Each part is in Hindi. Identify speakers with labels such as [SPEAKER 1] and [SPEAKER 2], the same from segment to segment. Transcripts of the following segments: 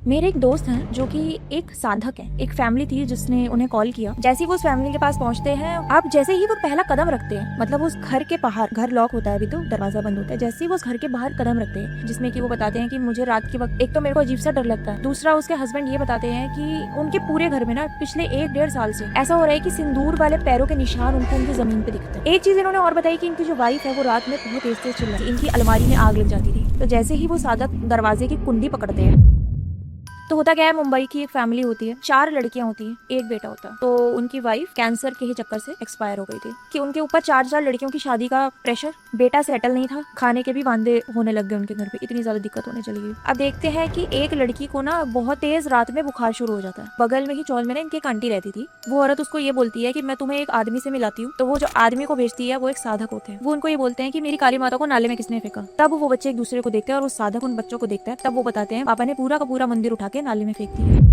[SPEAKER 1] मेरे एक दोस्त हैं जो कि एक साधक है। एक फैमिली थी जिसने उन्हें कॉल किया। जैसे ही वो उस फैमिली के पास पहुंचते हैं, आप जैसे ही वो पहला कदम रखते हैं, मतलब उस घर के बाहर, घर लॉक होता है अभी तो, दरवाजा बंद होता है, जैसे ही वो उस घर के बाहर कदम रखते हैं, जिसमें कि वो बताते हैं कि मुझे रात के वक्त एक तो मेरे को अजीब सा डर लगता है, दूसरा उसके हस्बैंड ये बताते हैं कि उनके पूरे घर में ना पिछले 1-1.5 साल से ऐसा हो रहा है कि सिंदूर वाले पैरों के निशान उनको उनकी जमीन पे दिखते हैं। एक चीज इन्होंने और बताई कि इनकी जो वाइफ है वो रात में बहुत तेज तेज चिल्लाती, इनकी अलमारी में आग लग जाती थी। तो जैसे ही वो साधक दरवाजे की कुंडी पकड़ते हैं, तो होता क्या है, मुंबई की एक फैमिली होती है, 4 लड़कियां होती हैं, एक बेटा होता है। तो उनकी वाइफ कैंसर के ही चक्कर से एक्सपायर हो गई थी कि उनके ऊपर 4 लड़कियों की शादी का प्रेशर, बेटा सेटल नहीं था, खाने के भी वांदे होने लग गए उनके घर पे, इतनी ज्यादा दिक्कत होने चली गई। अब देखते हैं कि एक लड़की को ना बहुत तेज रात में बुखार शुरू हो जाता है। बगल में ही चौल में ना इनकी एक आंटी रहती थी। वो औरत उसको ये बोलती है कि मैं तुम्हें एक आदमी से मिलाती हूँ। तो वो जो आदमी को भेजती है वो एक साधक होते हैं। वो उनको ये बोलते हैं कि मेरी काली माता को नाले में किसने फेंका। तब वो बच्चे एक दूसरे को देखते हैं और उस साधक उन बच्चों को देखता है। तब वो बताते हैं पापा ने पूरा का पूरा मंदिर उठा के नाले में फेंक दिया।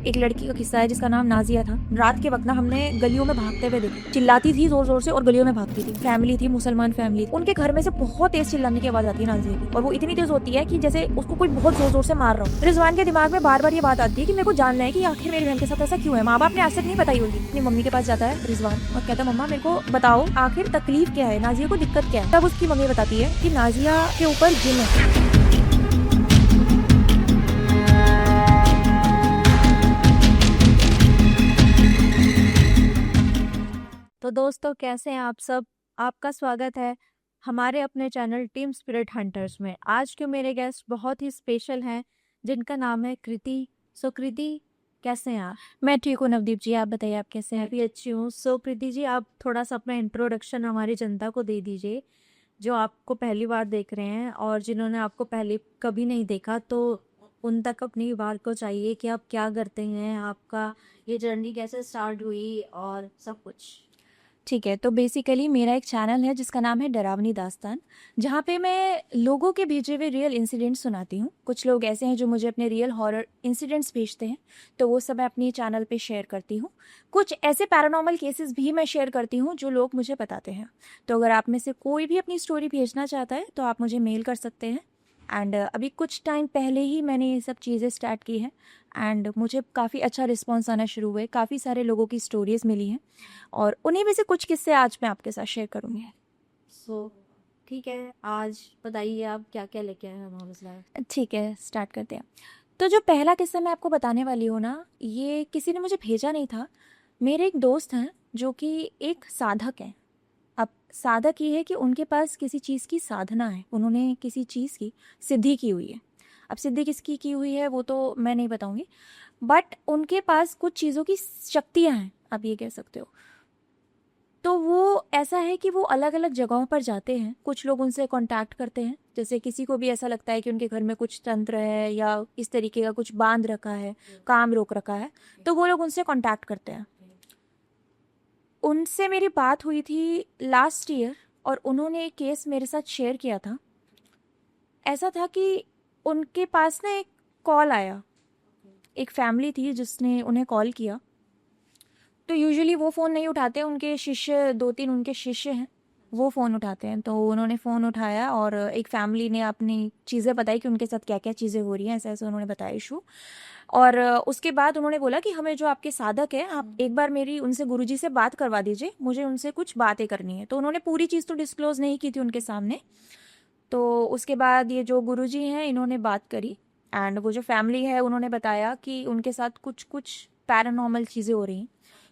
[SPEAKER 1] एक लड़की का किस्सा है जिसका नाम नाजिया था। रात के वक्त ना हमने गलियों में भागते हुए देखा, चिल्लाती थी जोर जोर से और गलियों में भागती थी। फैमिली थी, मुसलमान फैमिली। उनके घर में से बहुत तेज चिल्लाने की आवाज आती है नाजिया की, और वो इतनी तेज होती है कि जैसे उसको कोई बहुत जोर जोर से मार रहा हो। रिजवान के दिमाग में बार बार ये बात आती है कि मेरे को जानना है कि आखिर मेरी बहन के साथ ऐसा क्यों है। माँ बाप ने आज तक नहीं बताई होगी। अपनी मम्मी के पास जाता है रिजवान और कहता है मम्मा मेरे को बताओ आखिर तकलीफ क्या है, नाजिया को दिक्कत क्या है। तब उसकी मम्मी बताती है कि नाजिया के ऊपर जिन है। तो दोस्तों, कैसे हैं आप सब। आपका स्वागत है हमारे अपने चैनल टीम स्पिरिट हंटर्स में। आज के मेरे गेस्ट बहुत ही स्पेशल हैं जिनका नाम है कृति। सो कृति, कैसे हैं आप। मैं ठीक हूँ नवदीप जी, आप बताइए आप कैसे हैं। भी अच्छी हूँ। सो कृति जी, आप थोड़ा सा अपना इंट्रोडक्शन हमारी जनता को दे दीजिए, जो आपको पहली बार देख रहे हैं और जिन्होंने आपको पहले कभी नहीं देखा, तो उन तक अपनी बात को चाहिए कि आप क्या करते हैं, आपका ये जर्नी कैसे स्टार्ट हुई और सब कुछ। ठीक है, तो बेसिकली मेरा एक चैनल है जिसका नाम है डरावनी दास्तान, जहाँ पे मैं लोगों के भेजे हुए रियल इंसिडेंट्स सुनाती हूँ। कुछ लोग ऐसे हैं जो मुझे अपने रियल हॉरर इंसिडेंट्स भेजते हैं, तो वो सब मैं अपनी चैनल पे शेयर करती हूँ। कुछ ऐसे पैरानॉर्मल केसेस भी मैं शेयर करती हूँ जो लोग मुझे बताते हैं। तो अगर आप में से कोई भी अपनी स्टोरी भेजना चाहता है तो आप मुझे मेल कर सकते हैं। एंड अभी कुछ टाइम पहले ही मैंने ये सब चीज़ें स्टार्ट की हैं एंड मुझे काफ़ी अच्छा रिस्पॉन्स आना शुरू हुआ है। काफ़ी सारे लोगों की स्टोरीज़ मिली हैं और उन्हीं में से कुछ किस्से आज मैं आपके साथ शेयर करूँगी। सो ठीक है, आज बताइए आप क्या क्या लेके आए हैं हमारे साथ। ठीक है, स्टार्ट करते हैं। तो जो पहला किस्सा मैं आपको बताने वाली हूँ ना, ये किसी ने मुझे भेजा नहीं था। मेरे एक दोस्त हैं जो कि एक साधक हैं। अब साधक ये है कि उनके पास किसी चीज़ की साधना है, उन्होंने किसी चीज़ की सिद्धि की हुई है। अब सिद्धि किसकी की हुई है वो तो मैं नहीं बताऊंगी, बट उनके पास कुछ चीज़ों की शक्तियाँ हैं, आप ये कह सकते हो। तो वो ऐसा है कि वो अलग अलग जगहों पर जाते हैं, कुछ लोग उनसे कांटेक्ट करते हैं। जैसे किसी को भी ऐसा लगता है कि उनके घर में कुछ तंत्र है या इस तरीके का कुछ बांध रखा है, काम रोक रखा है, तो वो लोग उनसे कांटेक्ट करते हैं। उनसे मेरी बात हुई थी लास्ट ईयर और उन्होंने एक केस मेरे साथ शेयर किया था। ऐसा था कि उनके पास ना एक कॉल आया, एक फैमिली थी जिसने उन्हें कॉल किया। तो यूजुअली वो फ़ोन नहीं उठाते, उनके शिष्य 2-3 उनके शिष्य हैं, वो फ़ोन उठाते हैं। तो उन्होंने फ़ोन उठाया और एक फैमिली ने अपनी चीज़ें बताई कि उनके साथ क्या क्या चीज़ें हो रही हैं, ऐसा ऐसा उन्होंने बताया इशू। और उसके बाद उन्होंने बोला कि हमें जो आपके साधक हैं, आप एक बार मेरी उनसे गुरुजी से बात करवा दीजिए, मुझे उनसे कुछ बातें करनी है। तो उन्होंने पूरी चीज़ तो डिस्क्लोज़ नहीं की थी उनके सामने। तो उसके बाद ये जो गुरुजी हैं इन्होंने बात करी एंड वो जो फैमिली है उन्होंने बताया कि उनके साथ कुछ कुछ पैरानॉर्मल चीज़ें हो रही हैं,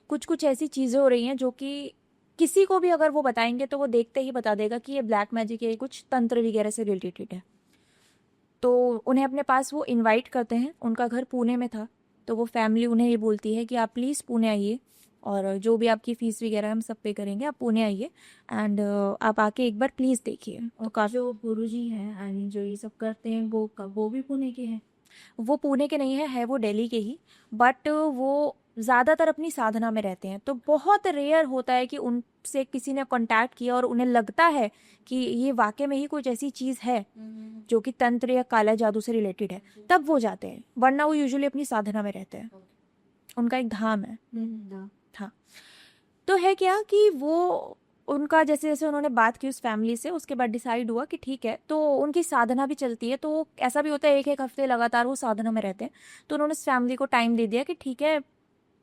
[SPEAKER 1] कुछ कुछ ऐसी चीज़ें हो रही हैं जो कि किसी को भी अगर वो बताएंगे तो वो देखते ही बता देगा कि ये ब्लैक मैजिक है, कुछ तंत्र वगैरह से रिलेटेड है। तो उन्हें अपने पास वो इनवाइट करते हैं, उनका घर पुणे में था। तो वो फैमिली उन्हें ये बोलती है कि आप प्लीज़ पुणे आइए और जो भी आपकी फ़ीस वगैरह हम सब पे करेंगे, आप पुणे आइए एंड आप आके एक बार प्लीज़ देखिए। तो काफ़ी जो गुरुजी हैं एंड जो ये सब करते हैं वो भी पुणे के हैं। वो पुणे के नहीं है वो दिल्ली के ही, बट वो ज़्यादातर अपनी साधना में रहते हैं। तो बहुत रेयर होता है कि उनसे किसी ने कांटेक्ट किया और उन्हें लगता है कि ये वाकई में ही कुछ ऐसी चीज़ है जो कि तंत्र या काला जादू से रिलेटेड है, तब वो जाते हैं, वरना वो यूजुअली अपनी साधना में रहते हैं। उनका एक धाम है। हाँ, तो है क्या कि वो उनका जैसे जैसे उन्होंने बात की उस फैमिली से, उसके बाद डिसाइड हुआ कि ठीक है, तो उनकी साधना भी चलती है, तो ऐसा भी होता है एक एक हफ्ते लगातार वो साधना में रहते हैं। तो उन्होंने उस फैमिली को टाइम दे दिया कि ठीक है,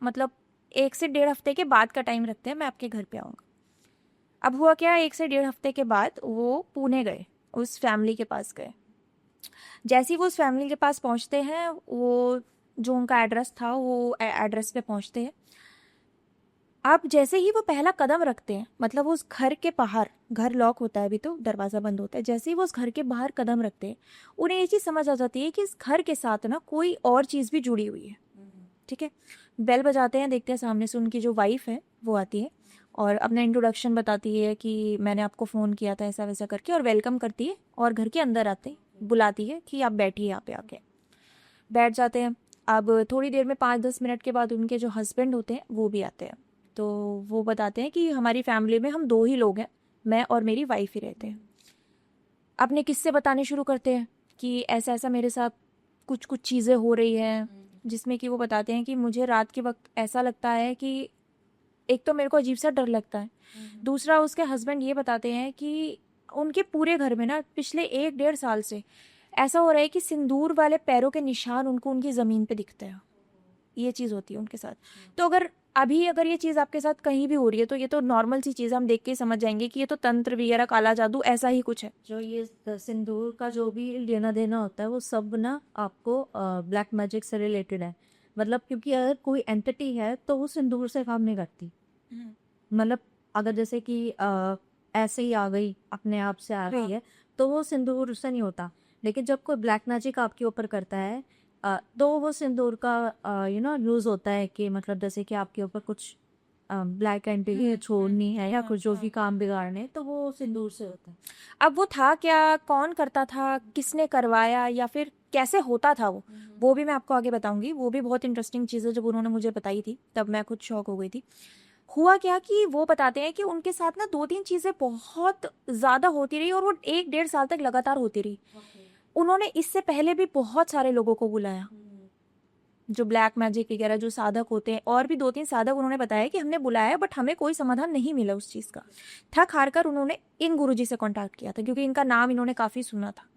[SPEAKER 1] मतलब 1 से 1.5 हफ्ते के बाद का टाइम रखते हैं, मैं आपके घर पे आऊँगा। अब हुआ क्या, 1 से 1.5 हफ्ते के बाद वो पुणे गए, उस फैमिली के पास गए। जैसे ही वो उस फैमिली के पास पहुंचते हैं, वो जो उनका एड्रेस था वो एड्रेस पे पहुंचते हैं। अब जैसे ही वो पहला कदम रखते हैं, मतलब उस घर के बाहर, घर लॉक होता है अभी तो, दरवाज़ा बंद होता है, जैसे ही वो उस घर के बाहर कदम रखते हैं, उन्हें ये चीज़ समझ आ जाती है कि इस घर के साथ ना कोई और चीज़ भी जुड़ी हुई है। ठीक है, बेल बजाते हैं, देखते हैं सामने से उनकी जो वाइफ है वो आती है और अपना इंट्रोडक्शन बताती है कि मैंने आपको फ़ोन किया था ऐसा वैसा करके, और वेलकम करती है और घर के अंदर आते बुलाती है कि आप बैठिए यहाँ पे आके। बैठ जाते हैं। अब थोड़ी देर में 5-10 मिनट के बाद उनके जो हस्बैंड होते हैं वो भी आते हैं। तो वो बताते हैं कि हमारी फैमिली में हम 2 ही लोग हैं, मैं और मेरी वाइफ ही रहते हैं। अपने किस्से बताने शुरू करते हैं कि ऐसा ऐसा मेरे साथ कुछ कुछ चीज़ें हो रही हैं, जिसमें कि वो बताते हैं कि मुझे रात के वक्त ऐसा लगता है कि एक तो मेरे को अजीब सा डर लगता है, दूसरा उसके हस्बैंड ये बताते हैं कि उनके पूरे घर में ना पिछले 1-1.5 साल से ऐसा हो रहा है कि सिंदूर वाले पैरों के निशान उनको उनकी ज़मीन पे दिखते हैं। ये चीज़ होती है उनके साथ। तो अगर ये चीज़ आपके साथ कहीं भी हो रही है, तो ये तो नॉर्मल सी चीज़, हम देख के ही समझ जाएंगे कि ये तो तंत्र वगैरह, काला जादू, ऐसा ही कुछ है।
[SPEAKER 2] जो ये सिंदूर का जो भी लेना देना होता है वो सब ना आपको ब्लैक मैजिक से रिलेटेड है। मतलब क्योंकि अगर कोई एंटिटी है तो वो सिंदूर से काम नहीं करती। मतलब अगर जैसे कि ऐसे ही आ गई, अपने आप से आ रही है, तो वो सिंदूर से नहीं होता। लेकिन जब कोई ब्लैक मैजिक आपके ऊपर करता है तो वो सिंदूर का यूज़ होता है कि मतलब जैसे कि आपके ऊपर कुछ ब्लैक एंटिटी छोड़नी है या कुछ जो भी काम बिगाड़ने, तो वो सिंदूर से होता है।
[SPEAKER 1] अब वो था क्या, कौन करता था, किसने करवाया, या फिर कैसे होता था वो भी मैं आपको आगे बताऊंगी। वो भी बहुत इंटरेस्टिंग चीज़ है, जब उन्होंने मुझे बताई थी तब मैं खुद शॉक हो गई थी। हुआ क्या कि वो बताते हैं कि उनके साथ ना 2-3 चीज़ें बहुत ज़्यादा होती रही, और वो 1-1.5 साल तक लगातार होती रही। उन्होंने इससे पहले भी बहुत सारे लोगों को बुलाया, जो ब्लैक मैजिक वगैरह जो साधक होते हैं, और भी 2-3 साधक उन्होंने बताया कि हमने बुलाया, बट हमें कोई समाधान नहीं मिला उस चीज़ का। थक हार कर उन्होंने इन गुरुजी से कांटेक्ट किया था, क्योंकि इनका नाम इन्होंने काफ़ी सुना था।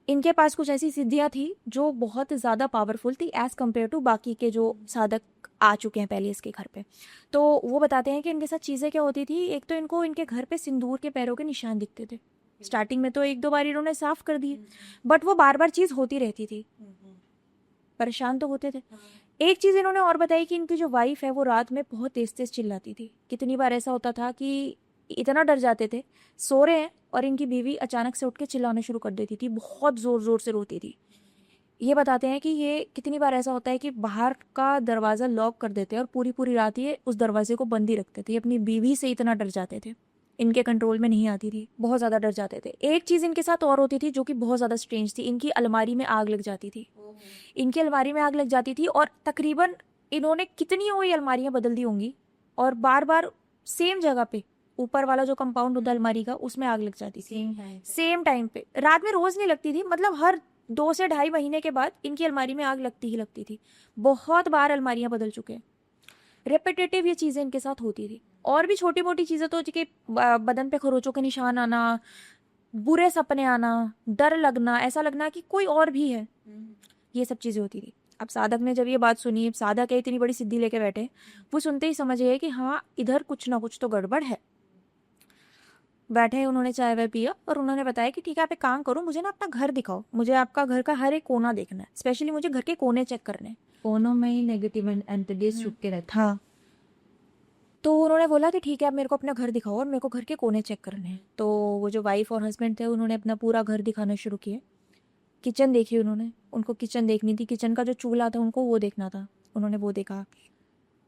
[SPEAKER 1] इनके पास कुछ ऐसी सिद्धियाँ थी जो बहुत ज़्यादा पावरफुल थी एज़ कम्पेयर टू बाकी के जो साधक आ चुके हैं पहले इसके घर पे। तो वो बताते हैं कि इनके साथ चीज़ें क्या होती थी, एक तो इनको इनके घर पे सिंदूर के पैरों के निशान दिखते थे। स्टार्टिंग में तो 1-2 बार इन्होंने साफ कर दिए, बट वो बार बार चीज़ होती रहती थी, परेशान तो होते थे। एक चीज़ इन्होंने और बताई कि इनकी जो वाइफ है वो रात में बहुत तेज तेज चिल्लाती थी। कितनी बार ऐसा होता था कि इतना डर जाते थे, सो रहे हैं और इनकी बीवी अचानक से उठ के चिल्लाना शुरू कर देती थी, बहुत ज़ोर ज़ोर से रोती थी। ये बताते हैं कि ये कितनी बार ऐसा होता है कि बाहर का दरवाज़ा लॉक कर देते हैं और पूरी पूरी रात ये उस दरवाजे को बंद ही रखते थे। ये अपनी बीवी से इतना डर जाते थे, इनके कंट्रोल में नहीं आती थी, बहुत ज़्यादा डर जाते थे। एक चीज़ इनके साथ और होती थी जो कि बहुत ज़्यादा स्ट्रेंज थी, इनकी अलमारी में आग लग जाती थी। इनकी अलमारी में आग लग जाती थी, और तकरीबन इन्होंने कितनी हुई अलमारियां बदल दी होंगी, और बार बार सेम जगह पे, ऊपर वाला जो कंपाउंड होता है अलमारी का, उसमें आग लग जाती थी सेम टाइम पे। रात में रोज नहीं लगती थी, मतलब हर 2 से 2.5 महीने के बाद इनकी अलमारी में आग लगती ही लगती थी। बहुत बार अलमारियां बदल चुके हैं, रेपिटेटिव ये चीज़ें इनके साथ होती थी। और भी छोटी मोटी चीज़ें तो कि बदन पे खरोचों के निशान आना, बुरे सपने आना, डर लगना, ऐसा लगना कि कोई और भी है, ये सब चीज़ें होती थी। अब साधक ने जब ये बात सुनी, साधक है इतनी बड़ी सिद्धि लेके बैठे, वो सुनते ही समझ गए कि हाँ, इधर कुछ ना कुछ तो गड़बड़ है। बैठे, उन्होंने चाय वाय पिया और उन्होंने बताया कि ठीक है, आप एक काम करो, मुझे ना अपना घर दिखाओ, मुझे आपका घर का हर एक कोना देखना है, स्पेशली मुझे घर के कोने चेक करने हैं।
[SPEAKER 2] कोनों में ही नेगेटिव एंटिटीज छुप के रहते हैं।
[SPEAKER 1] हाँ, तो उन्होंने बोला कि ठीक है, आप मेरे को अपना घर दिखाओ और मेरे को घर के कोने चेक करने हैं। तो वो जो वाइफ और हस्बैंड थे उन्होंने अपना पूरा घर दिखाना शुरू किया। किचन देखी उन्होंने, उनको किचन देखनी थी, किचन का जो चूल्हा था उनको वो देखना था, उन्होंने वो देखा।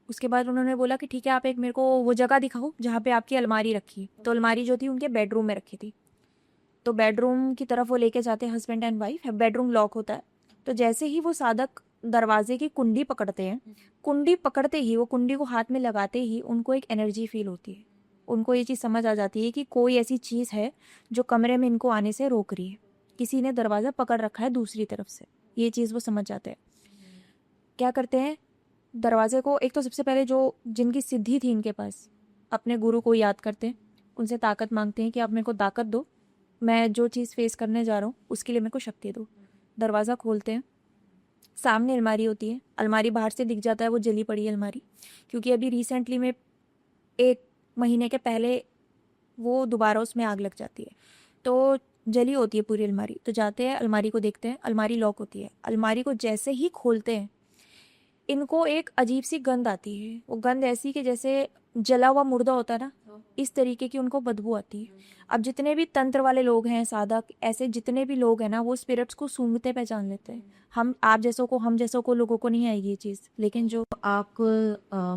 [SPEAKER 1] उसके बाद उन्होंने बोला कि ठीक है, आप एक मेरे को वो जगह दिखाओ जहाँ पे आपकी अलमारी रखी है। तो अलमारी जो थी उनके बेडरूम में रखी थी। तो बेडरूम की तरफ वो लेके जाते हैं husband and wife, bedroom lock होता है। तो जैसे ही वो साधक दरवाजे की कुंडी पकड़ते हैं, कुंडी पकड़ते ही, वो कुंडी को हाथ में लगाते ही उनको एक एनर्जी फील होती है। उनको ये चीज़ समझ आ जाती है कि कोई ऐसी चीज़ है जो कमरे में इनको आने से रोक रही है, किसी ने दरवाज़ा पकड़ रखा है दूसरी तरफ से। ये चीज़ वो समझ जाते हैं। क्या करते हैं, दरवाजे को, एक तो सबसे पहले जो जिनकी सिद्धि थी इनके पास,
[SPEAKER 3] अपने गुरु को याद करते हैं, उनसे ताकत मांगते हैं कि आप मेरे को ताकत दो, मैं जो चीज़ फेस करने जा रहा हूँ उसके लिए मेरे को शक्ति दो। दरवाज़ा खोलते हैं, सामने अलमारी होती है, अलमारी बाहर से दिख जाता है वो जली पड़ी है अलमारी, क्योंकि अभी रिसेंटली में 1 महीने के पहले वो दोबारा उसमें आग लग जाती है, तो जली होती है पूरी अलमारी। तो जाते हैं, अलमारी को देखते हैं, अलमारी लॉक होती है। अलमारी को जैसे ही खोलते हैं, इनको एक अजीब सी गंध आती है। वो गंध ऐसी कि जैसे जला हुआ मुर्दा होता है ना, इस तरीके की उनको बदबू आती है। अब जितने भी तंत्र वाले लोग हैं, साधक, ऐसे जितने भी लोग हैं ना, वो स्पिरिट्स को सूंघते पहचान लेते हैं। हम आप जैसों को, हम जैसों को लोगों को नहीं आएगी ये चीज़, लेकिन जो
[SPEAKER 2] आप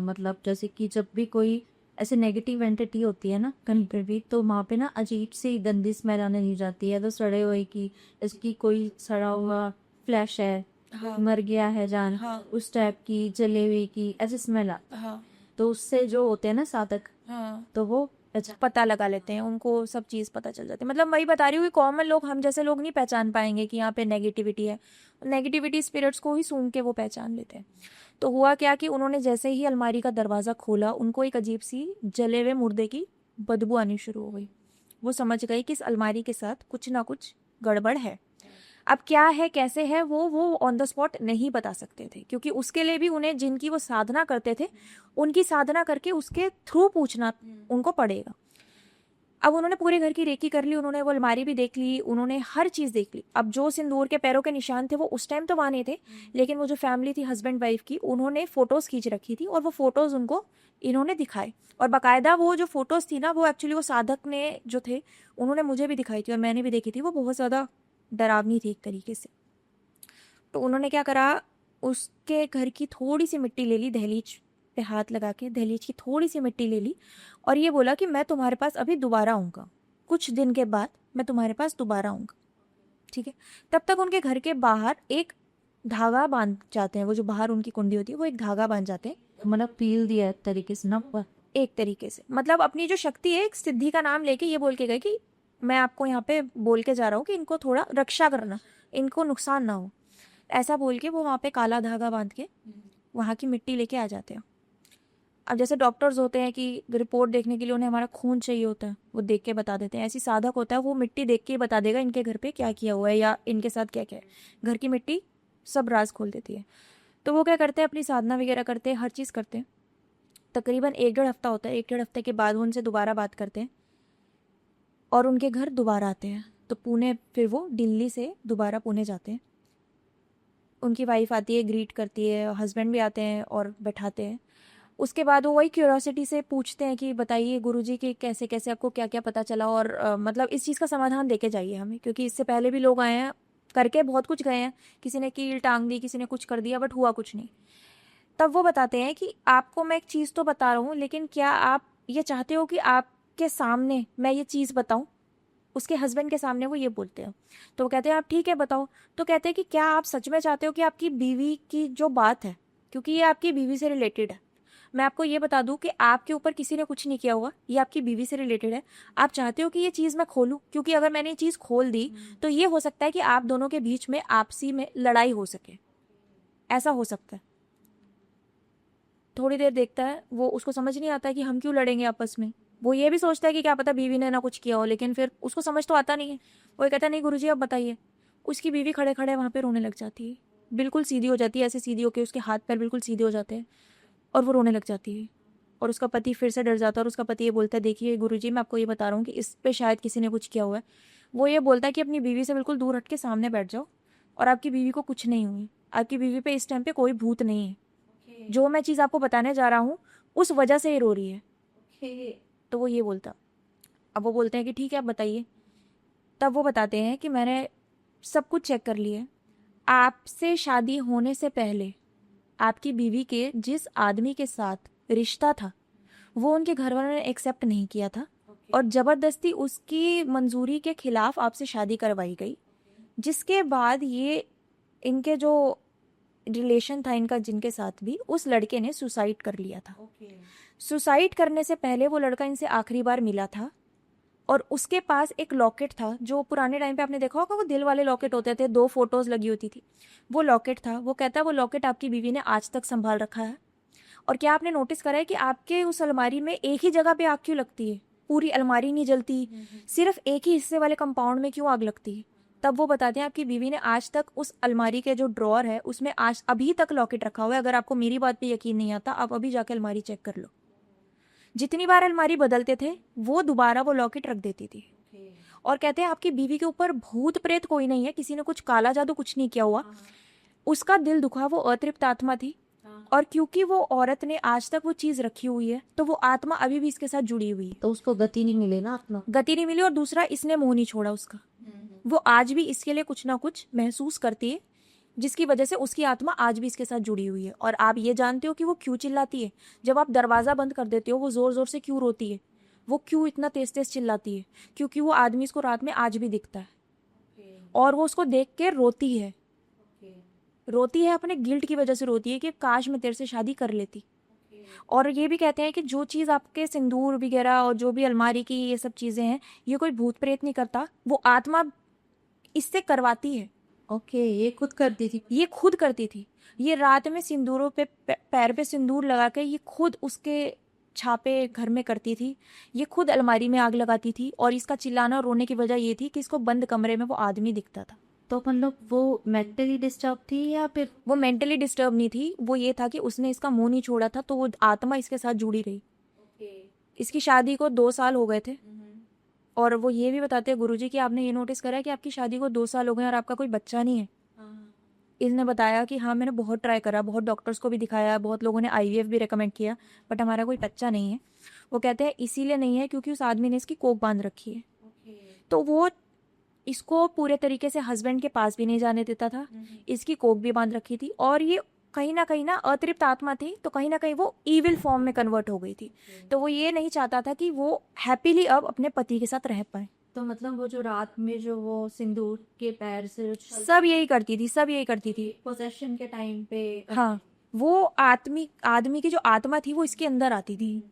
[SPEAKER 2] मतलब जैसे कि जब भी कोई ऐसे नेगेटिव एंटिटी होती है ना कहीं पर भी, तो वहाँ पे ना अजीब सी गंदी स्मेल आने लग जाती है। तो सड़े हुए की, इसकी कोई सड़ा हुआ फ्लैश है,
[SPEAKER 3] हाँ
[SPEAKER 2] मर गया है जान,
[SPEAKER 3] हाँ
[SPEAKER 2] उस टाइप की, जले हुए की, ऐसे स्मेल आती है।
[SPEAKER 3] हाँ
[SPEAKER 2] तो उससे जो होते हैं ना साधक,
[SPEAKER 3] हाँ
[SPEAKER 2] तो वो अच्छा
[SPEAKER 3] पता लगा लेते हैं, उनको सब चीज़ पता चल जाती है। मतलब वही बता रही हूँ कि कॉमन लोग, हम जैसे लोग नहीं पहचान पाएंगे कि यहाँ पे नेगेटिविटी है। नेगेटिविटी स्पिरिट्स को ही सूंघ के वो पहचान लेते हैं। तो हुआ क्या कि उन्होंने जैसे ही अलमारी का दरवाज़ा खोला, उनको एक अजीब सी जले हुए मुर्दे की बदबू आनी शुरू हो गई। वो समझ गई कि इस अलमारी के साथ कुछ ना कुछ गड़बड़ है। अब क्या है, कैसे है, वो ऑन द स्पॉट नहीं बता सकते थे, क्योंकि उसके लिए भी उन्हें, जिनकी वो साधना करते थे, उनकी साधना करके उसके थ्रू पूछना उनको पड़ेगा। अब उन्होंने पूरे घर की रेकी कर ली, उन्होंने वो अलमारी भी देख ली, उन्होंने हर चीज़ देख ली। अब जो सिंदूर के पैरों के निशान थे वो उस टाइम तो वहाँ नहीं थे, लेकिन वो जो फैमिली थी हस्बैंड वाइफ की, उन्होंने फ़ोटोज़ खींच रखी थी और वो फ़ोटोज़ उनको इन्होंने दिखाए। और बाकायदा वो जो फ़ोटोज़ थी ना, वो एक्चुअली वो साधक ने जो थे उन्होंने मुझे भी दिखाई थी और मैंने भी देखी थी। वो बहुत ज़्यादा डरावनी थी एक तरीके से। तो उन्होंने क्या करा, उसके घर की थोड़ी सी मिट्टी ले ली, दहलीज पे हाथ लगा के दहलीज की थोड़ी सी मिट्टी ले ली और ये बोला कि मैं तुम्हारे पास अभी दोबारा आऊँगा, कुछ दिन के बाद मैं तुम्हारे पास दोबारा आऊँगा, ठीक है। तब तक उनके घर के बाहर एक धागा बांध जाते हैं, वो जो बाहर उनकी कुंडी होती है वो एक धागा बांध जाते हैं।
[SPEAKER 2] मतलब पील दिया है एक तरीके से ना।
[SPEAKER 3] एक तरीके से मतलब अपनी जो शक्ति है, एक सिद्धि का नाम लेके ये बोल के गए कि मैं आपको यहाँ पे बोल के जा रहा हूँ कि इनको थोड़ा रक्षा करना, इनको नुकसान ना हो। ऐसा बोल के वो वहाँ पे काला धागा बांध के वहाँ की मिट्टी लेके आ जाते हैं। अब जैसे डॉक्टर्स होते हैं कि रिपोर्ट देखने के लिए उन्हें हमारा खून चाहिए होता है, वो देख के बता देते हैं। ऐसी साधक होता है, वो मिट्टी देख के बता देगा इनके घर पे क्या किया हुआ है या इनके साथ क्या क्या है। घर की मिट्टी सब राज खोल देती है। तो वो क्या करते हैं, अपनी साधना वगैरह करते हैं, हर चीज़ करते हैं। तकरीबन 1-1.5 हफ्ता होता है। 1-1.5 हफ्ते के बाद वो उनसे दोबारा बात करते हैं और उनके घर दोबारा आते हैं। तो पुणे, फिर वो दिल्ली से दोबारा पुणे जाते हैं। उनकी वाइफ आती है, ग्रीट करती है, हस्बैंड भी आते हैं और बैठाते हैं। उसके बाद वो वही क्यूरियोसिटी से पूछते हैं कि बताइए गुरुजी कि कैसे कैसे आपको क्या क्या पता चला और मतलब इस चीज़ का समाधान देके जाइए हमें, क्योंकि इससे पहले भी लोग आए हैं, करके बहुत कुछ गए हैं। किसी ने कील टांग दी, किसी ने कुछ कर दिया, बट हुआ कुछ नहीं। तब वो बताते हैं कि आपको मैं एक चीज़ तो बता रहा हूँ, लेकिन क्या आप ये चाहते हो कि आपके सामने मैं ये चीज़ बताऊँ? उसके हस्बैंड के सामने वो ये बोलते हैं। तो वो कहते हैं आप ठीक है बताओ। तो कहते हैं कि क्या आप सच में चाहते हो कि आपकी बीवी की जो बात है, क्योंकि ये आपकी बीवी से रिलेटेड है, मैं आपको ये बता दूं कि आपके ऊपर किसी ने कुछ नहीं किया हुआ, ये आपकी बीवी से रिलेटेड है। आप चाहते हो कि ये चीज़ मैं खोलूं, क्योंकि अगर मैंने ये चीज़ खोल दी तो ये हो सकता है कि आप दोनों के बीच में आपसी में लड़ाई हो सके, ऐसा हो सकता है। थोड़ी देर देखता है वो, उसको समझ नहीं आता है कि हम क्यों लड़ेंगे आपस में। वो ये भी सोचता है कि क्या पता बीवी ने ना कुछ किया हो, लेकिन फिर उसको समझ तो आता नहीं है। वो ये कहता है नहीं गुरुजी आप बताइए। उसकी बीवी खड़े खड़े वहाँ पे रोने लग जाती है, बिल्कुल सीधी हो जाती है, ऐसे सीधी होकर उसके हाथ पैर बिल्कुल सीधे हो जाते हैं और वो रोने लग जाती है। और उसका पति फिर से डर जाता है और उसका पति ये बोलता है देखिए गुरुजी मैं आपको ये बता रहा हूँ कि इस पे शायद किसी ने कुछ किया हुआ है। वो ये बोलता है कि अपनी बीवी से बिल्कुल दूर हट के सामने बैठ जाओ और आपकी बीवी को कुछ नहीं हुई, आपकी बीवी पे इस टाइम पे कोई भूत नहीं है। जो मैं चीज़ आपको बताने जा रहा हूँ उस वजह से ये रो रही है। तो वो ये बोलता। अब वो बोलते हैं कि ठीक है आप बताइए। तब वो बताते हैं कि मैंने सब कुछ चेक कर लिया, आपसे शादी होने से पहले आपकी बीवी के जिस आदमी के साथ रिश्ता था वो उनके घर वालों ने एक्सेप्ट नहीं किया था और ज़बरदस्ती उसकी मंजूरी के खिलाफ आपसे शादी करवाई गई, जिसके बाद ये इनके जो रिलेशन था इनका जिनके साथ भी, उस लड़के ने सुसाइड कर लिया था। सुसाइड करने से पहले वो लड़का इनसे आखिरी बार मिला था और उसके पास एक लॉकेट था, जो पुराने टाइम पे आपने देखा होगा वो दिल वाले लॉकेट होते थे, 2 फोटोज लगी होती थी, वो लॉकेट था। वो कहता है वो लॉकेट आपकी बीवी ने आज तक संभाल रखा है और क्या आपने नोटिस करा है कि आपके उस अलमारी में एक ही जगह पे आग क्यों लगती है, पूरी अलमारी नहीं जलती, सिर्फ एक ही हिस्से वाले कंपाउंड में क्यों आग लगती है? तब वो बताते हैं आपकी बीवी ने आज तक उस अलमारी के जो ड्रॉअर है उसमें आज अभी तक लॉकेट रखा हुआ है। अगर आपको मेरी बात पे यकीन नहीं आता, आप अभी जाके अलमारी चेक कर लो। जितनी बार अलमारी बदलते थे वो दोबारा वो लॉकेट रख देती थी। और कहते हैं आपकी बीवी के ऊपर भूत प्रेत कोई नहीं है, किसी ने कुछ काला जादू कुछ नहीं किया हुआ, उसका दिल दुखा वो अतृप्त आत्मा थी। और क्योंकि वो औरत ने आज तक वो चीज रखी हुई है तो वो आत्मा अभी भी इसके साथ जुड़ी हुई है।
[SPEAKER 2] तो उसको गति नहीं मिले ना, अपना
[SPEAKER 3] गति नहीं मिली, और दूसरा इसने मुंह नहीं छोड़ा उसका। वो आज भी इसके लिए कुछ ना कुछ महसूस करती है, जिसकी वजह से उसकी आत्मा आज भी इसके साथ जुड़ी हुई है। और आप ये जानते हो कि वो क्यों चिल्लाती है? जब आप दरवाजा बंद कर देते हो वो जोर जोर से क्यों रोती है? वो क्यों इतना तेज तेज चिल्लाती है? क्योंकि वो आदमी इसको रात में आज भी दिखता है और वो उसको देख के रोती है। रोती है अपने गिल्ट की वजह से रोती है कि काश मैं तेरे से शादी कर लेती। और ये भी कहते हैं कि जो चीज़ आपके सिंदूर वगैरह और जो भी अलमारी की ये सब चीज़ें हैं, ये कोई भूत प्रेत नहीं करता, वो आत्मा इससे करवाती है।
[SPEAKER 2] ओके, ये खुद करती थी?
[SPEAKER 3] ये खुद करती थी। ये रात में सिंदूरों पे पैर पे सिंदूर लगा के ये खुद उसके छापे घर में करती थी। ये खुद अलमारी में आग लगाती थी। और इसका चिल्लाना और रोने की वजह ये थी कि इसको बंद कमरे में वो आदमी दिखता था।
[SPEAKER 2] तो मतलब वो मेंटली डिस्टर्ब थी या फिर?
[SPEAKER 3] वो मेंटली डिस्टर्ब नहीं थी, वो ये था कि उसने इसका मुंह नहीं छोड़ा था तो वो आत्मा इसके साथ जुड़ी रही। इसकी शादी को 2 साल हो गए थे। और वो ये भी बताते हैं गुरुजी कि आपने ये नोटिस करा है कि आपकी शादी को 2 साल हो गए और आपका कोई बच्चा नहीं है। इसने बताया कि हाँ, मैंने बहुत ट्राई करा, बहुत डॉक्टर्स को भी दिखाया, बहुत लोगों ने आईवीएफ भी रेकमेंड किया, बट हमारा कोई बच्चा नहीं है। वो कहते हैं इसीलिए नहीं है क्योंकि उस आदमी ने इसकी कोख बांध रखी है। तो वो इसको पूरे तरीके से हस्बैंड के पास भी नहीं जाने देता था, इसकी कोख भी बांध रखी थी। और ये कहीं ना अतृप्त आत्मा थी, तो कहीं ना कहीं वो ईविल फॉर्म में कन्वर्ट हो गई थी। तो वो ये नहीं चाहता था कि वो हैप्पीली अब अपने पति के साथ रह पाए।
[SPEAKER 2] तो मतलब वो जो रात में जो वो सिंदूर के पैर से
[SPEAKER 3] सब यही करती थी, सब यही करती थी।
[SPEAKER 2] पोसेशन के टाइम पे?
[SPEAKER 3] हाँ, वो आदमी की जो आत्मा थी वो इसके अंदर आती थी,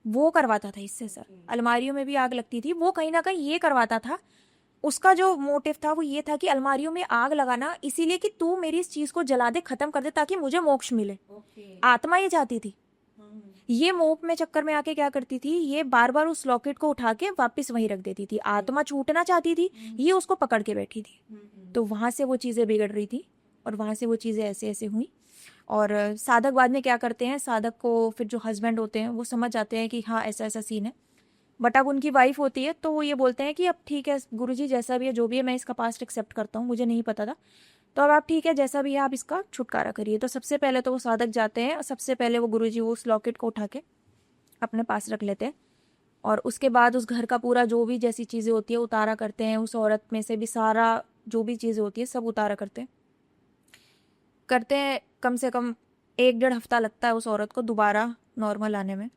[SPEAKER 3] वो करवाता था इससे। सर, अलमारियों में भी आग लगती थी, वो कहीं ना कहीं ये करवाता था। उसका जो मोटिव था वो ये था कि अलमारियों में आग लगाना इसीलिए कि तू मेरी इस चीज को जला दे, खत्म कर दे, ताकि मुझे मोक्ष मिले। आत्मा ये चाहती थी। ये मोह में चक्कर में आके क्या करती थी, ये बार बार उस लॉकेट को उठा के वापस वहीं रख देती थी। आत्मा छूटना चाहती थी, ये उसको पकड़ के बैठी थी। तो वहां से वो चीजें बिगड़ रही थी और वहां से वो चीजें ऐसे ऐसे हुई। और साधक बाद में क्या करते हैं, साधक को फिर जो हस्बैंड होते हैं वो समझ जाते हैं कि हाँ ऐसा ऐसा सीन है। बट अब उनकी वाइफ होती है तो वो ये बोलते हैं कि अब ठीक है गुरुजी, जैसा भी है जो भी है, मैं इसका पास्ट एक्सेप्ट करता हूँ, मुझे नहीं पता था, तो अब आप ठीक है जैसा भी है आप इसका छुटकारा करिए। तो सबसे पहले तो वो साधक जाते हैं और सबसे पहले वो गुरुजी वो उस लॉकेट को उठा के अपने पास रख लेते हैं। और उसके बाद उस घर का पूरा जो भी जैसी चीज़ें होती है उतारा करते हैं। उस औरत में से भी सारा जो भी चीज़ें होती है सब उतारा करते हैं। कम से कम 1-1.5 हफ्ता लगता है उस औरत को दोबारा नॉर्मल आने में।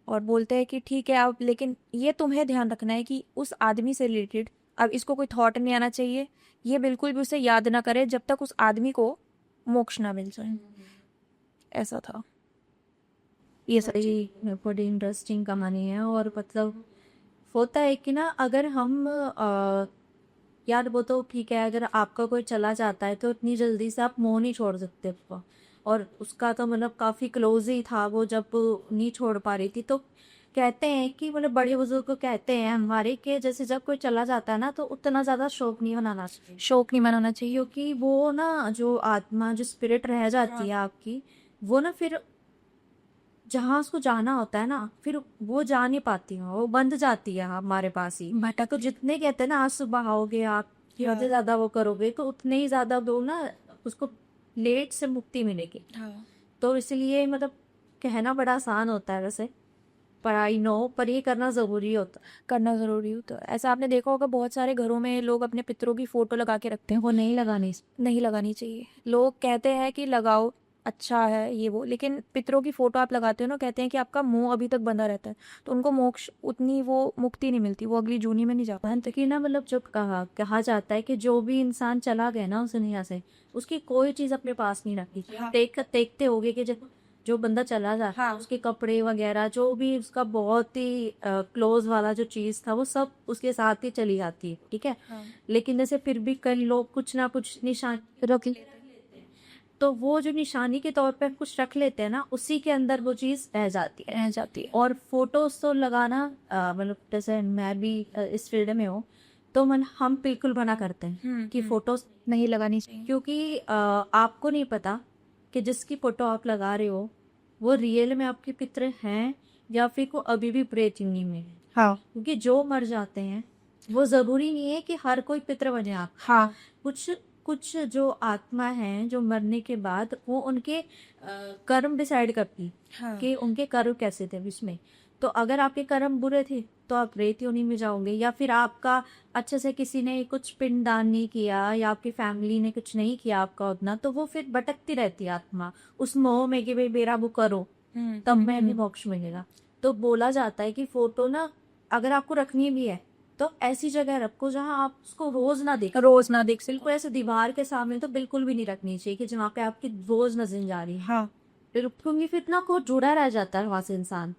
[SPEAKER 3] और बोलते हैं कि ठीक है अब, लेकिन ये तुम्हें ध्यान रखना है कि उस आदमी से रिलेटेड अब इसको कोई थॉट नहीं आना चाहिए, ये बिल्कुल भी उसे याद ना करे जब तक उस आदमी को मोक्ष ना मिल जाए। ऐसा था।
[SPEAKER 2] ये सही बड़ी इंटरेस्टिंग कहानी है। और मतलब होता है कि ना, अगर हम यार वो तो ठीक है, अगर आपका कोई चला जाता है तो इतनी जल्दी से आप मुंह नहीं छोड़ सकते उसका। और उसका तो मतलब काफ़ी क्लोज ही था वो, जब नहीं छोड़ पा रही थी। तो कहते हैं कि मतलब बड़े बुजुर्ग को कहते हैं हमारे कि जैसे जब कोई चला जाता है ना तो उतना ज़्यादा शोक नहीं मनाना चाहिए।
[SPEAKER 3] शोक नहीं मनाना चाहिए।
[SPEAKER 2] क्योंकि वो ना जो आत्मा जो स्पिरिट रह जाती है आपकी, वो ना फिर जहाँ उसको जाना होता है ना फिर वो जा नहीं पाती है, वो बंद जाती है हमारे पास ही।
[SPEAKER 3] भटक
[SPEAKER 2] तो जितने कहते हैं ना आज सुबह आओगे आप, ज़्यादा ज़्यादा वो करोगे तो उतने ही ज़्यादा दो ना उसको लेट से मुक्ति मिलेगी। तो इसलिए मतलब कहना बड़ा आसान होता है वैसे, पर आई नो, पर ये करना ज़रूरी होता
[SPEAKER 3] है। ऐसा आपने देखा होगा बहुत सारे घरों में लोग अपने पितरों की फोटो लगा के रखते हैं।
[SPEAKER 2] वो नहीं
[SPEAKER 3] लगानी चाहिए। लोग कहते हैं कि लगाओ, अच्छा है ये वो, लेकिन पितरों की फोटो आप लगाते हो ना, कहते हैं कि आपका मुंह अभी तक बंधा रहता है, तो उनको मोक्ष उतनी वो मुक्ति नहीं मिलती, वो अगली जूनी में नहीं जा पाते।
[SPEAKER 2] कि ना मतलब जो कहा जाता है कि जो भी इंसान चला गया ना उस दुनिया से, उसकी कोई चीज़ अपने पास नहीं रखी। देखते होगे कि जो बंदा चला जाता है उसके कपड़े वगैरह जो भी उसका बहुत ही क्लोज वाला जो चीज़ था वो सब उसके साथ ही चली जाती है, ठीक है। लेकिन जैसे फिर भी कई लोग कुछ ना कुछ निशान रख लेते हैं। तो वो जो निशानी के तौर पे कुछ रख लेते हैं ना, उसी के अंदर वो चीज़ रह जाती है। और फोटोज तो लगाना मतलब जैसे मैं भी इस फील्ड में हूँ, तो हम बिल्कुल मना करते हैं कि फोटोज
[SPEAKER 3] नहीं लगानी चाहिए।
[SPEAKER 2] क्योंकि आपको नहीं पता कि जिसकी फोटो आप लगा रहे हो वो रियल में आपके पितर हैं या फिर को अभी भी प्रेतयुनी में है।
[SPEAKER 3] हाँ
[SPEAKER 2] क्योंकि जो मर जाते हैं वो जरूरी नहीं है कि हर कोई पितर बने आप।
[SPEAKER 3] हाँ
[SPEAKER 2] कुछ कुछ जो आत्मा हैं जो मरने के बाद वो उनके कर्म डिसाइड करती
[SPEAKER 3] हाँ
[SPEAKER 2] कि उनके कर्म कैसे थे इसमें। तो अगर आपके कर्म बुरे थे तो आप प्रेत योनि में जाओगे, या फिर आपका अच्छे से किसी ने कुछ पिंडदान नहीं किया या आपकी फैमिली ने कुछ नहीं किया आपका उतना, तो वो फिर भटकती रहती है आत्मा उस मोह में कि भाई मेरा वो करो तब मैं भी मोक्ष मिलेगा। तो बोला जाता है कि फोटो ना अगर आपको रखनी भी है तो ऐसी जगह रखो जहां आप उसको रोज ना देखो।
[SPEAKER 3] रोज ना देख सकते।
[SPEAKER 2] बिल्कुल ऐसे दीवार के सामने तो बिल्कुल भी नहीं रखनी चाहिए कि जहाँ पे आपकी रोज नजर जा रही है।
[SPEAKER 3] हाँ
[SPEAKER 2] क्योंकि फिर इतना को जुड़ा रह जाता है वहां से इंसान।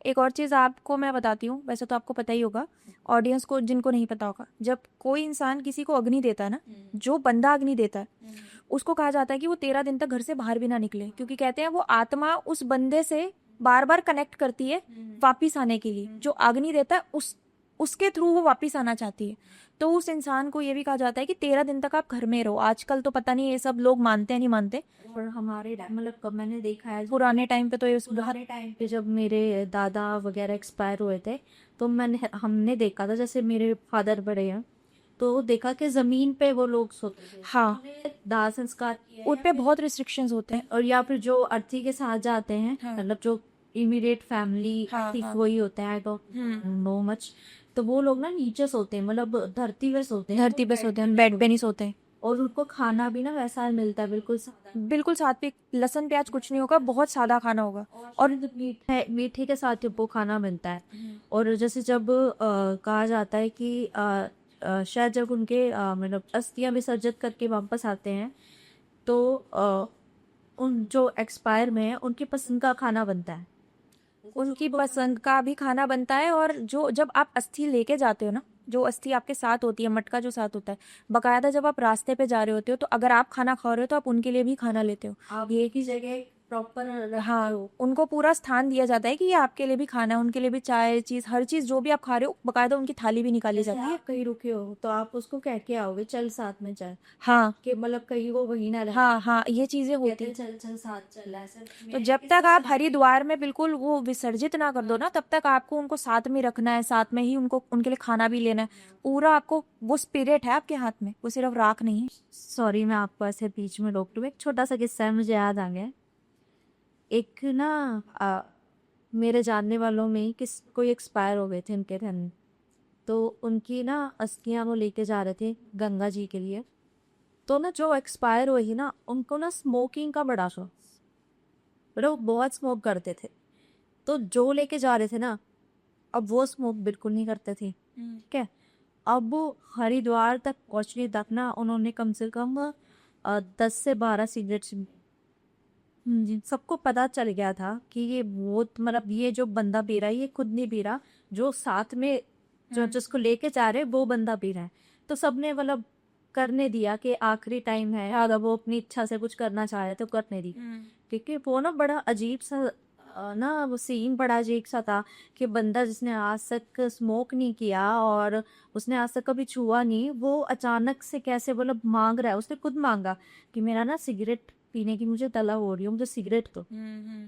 [SPEAKER 3] एक और चीज़ आपको मैं बताती हूँ, वैसे तो आपको पता ही होगा, ऑडियंस को जिनको नहीं पता होगा, जब कोई इंसान किसी को अग्नि देता है ना, जो बंदा अग्नि देता है उसको कहा जाता है कि वो 13 दिन तक घर से बाहर भी ना निकले, क्योंकि कहते हैं वो आत्मा उस बंदे से बार बार कनेक्ट करती है वापिस आने के लिए। जो अग्नि देता है उसके थ्रू वो वापिस आना चाहती है। तो उस इंसान को ये भी कहा जाता है कि 13 दिन तक आप घर में रहो। आजकल तो पता नहीं ये सब लोग मानते हैं नहीं मानते,
[SPEAKER 2] और हमारे मतलब कब मैंने देखा है
[SPEAKER 3] पुराने टाइम पे तो ये
[SPEAKER 2] पुराने टाइम पे जब मेरे दादा वगैरह एक्सपायर हुए थे तो हमने देखा था, जैसे मेरे फादर बड़े हैं तो देखा कि जमीन पे वो लोग सोते थे।
[SPEAKER 3] हाँ
[SPEAKER 2] उन्हें दाह संस्कार किया
[SPEAKER 3] उन पे बहुत रिस्ट्रिक्शंस होते हैं।
[SPEAKER 2] और या फिर जो अर्थी के साथ जाते हैं
[SPEAKER 3] हाँ।
[SPEAKER 2] मतलब जो इमीडिएट फैमिली
[SPEAKER 3] हाँ, हाँ।
[SPEAKER 2] वही होता है तो नो मच, तो वो लोग ना नीचे सोते हैं, मतलब धरती पे सोते हैं।
[SPEAKER 3] धरती पे सोते हैं, बेड पे नहीं सोते हैं।
[SPEAKER 2] और उनको खाना भी ना वैसा मिलता है बिल्कुल सादा।
[SPEAKER 3] बिल्कुल सात्विक, लहसुन प्याज कुछ नहीं होगा, बहुत सादा खाना होगा।
[SPEAKER 2] और मीठे के साथ वो खाना मिलता है। और जैसे जब कहा जाता है कि शायद जब उनके मतलब अस्थियां विसर्जित करके वापस आते हैं तो उन जो एक्सपायर में है उनकी पसंद का खाना बनता है।
[SPEAKER 3] उनकी पसंद का भी खाना बनता है। और जो जब आप अस्थि लेके जाते हो ना, जो अस्थि आपके साथ होती है, मटका जो साथ होता है, बकायदा जब आप रास्ते पे जा रहे होते हो तो अगर आप खाना खा रहे हो तो आप उनके लिए भी खाना लेते हो।
[SPEAKER 2] आप ये की जगह प्रॉपर
[SPEAKER 3] हाँ, उनको पूरा स्थान दिया जाता है कि ये आपके लिए भी खाना है, उनके लिए भी चाय चीज हर चीज जो भी आप खा रहे हो बकायदा उनकी थाली भी निकाली जाती है।
[SPEAKER 2] आप कहीं रुके हो तो आप उसको कह के आओगे चल साथ में चल,
[SPEAKER 3] हाँ
[SPEAKER 2] कि मतलब कहीं वो वही ना रहे।
[SPEAKER 3] हाँ हाँ, ये चीजें होती
[SPEAKER 2] कहते
[SPEAKER 3] हैं।
[SPEAKER 2] चल चल साथ चल ऐसे।
[SPEAKER 3] तो जब तक आप हरिद्वार में बिल्कुल वो विसर्जित ना कर दो ना, तब तक आपको उनको साथ में रखना है, साथ में ही उनको उनके लिए खाना भी लेना है। पूरा आपको वो स्पिरिट है आपके हाथ में, वो सिर्फ राख नहीं है।
[SPEAKER 2] सॉरी मैं आपको ऐसे बीच में रोक दूँ, एक छोटा सा किस्सा है मुझे याद आ गया। एक ना मेरे जानने वालों में कोई एक्सपायर हो गए थे उनके घर में, तो उनकी ना अस्थियां वो लेके जा रहे थे गंगा जी के लिए। तो ना जो एक्सपायर हुई ना उनको ना स्मोकिंग का बड़ा शौक, मतलब वो बहुत स्मोक करते थे। तो जो लेके जा रहे थे ना अब वो स्मोक बिल्कुल नहीं करते थे, ठीक है। अब वो हरिद्वार तक पहुँचने तक ना उन्होंने कम से कम 10 से 12 सिगरेट्स। जी, सबको पता चल गया था कि ये वो मतलब ये जो बंदा पी रहा है ये खुद नहीं पी रहा, जो साथ में जो जिसको लेके जा रहे वो बंदा पी रहा है। तो सबने मतलब करने दिया कि आखिरी टाइम है, अगर वो अपनी इच्छा से कुछ करना चाह रहे तो करने दी। क्योंकि वो ना बड़ा अजीब सा ना वो सीन बड़ा अजीब सा था कि बंदा जिसने आज तक स्मोक नहीं किया और उसने आज तक कभी छुआ नहीं, वो अचानक से कैसे मतलब मांग रहा है। उसने खुद मांगा कि मेरा ना सिगरेट पीने की मुझे तलब हो रही है, मुझे सिगरेट दो।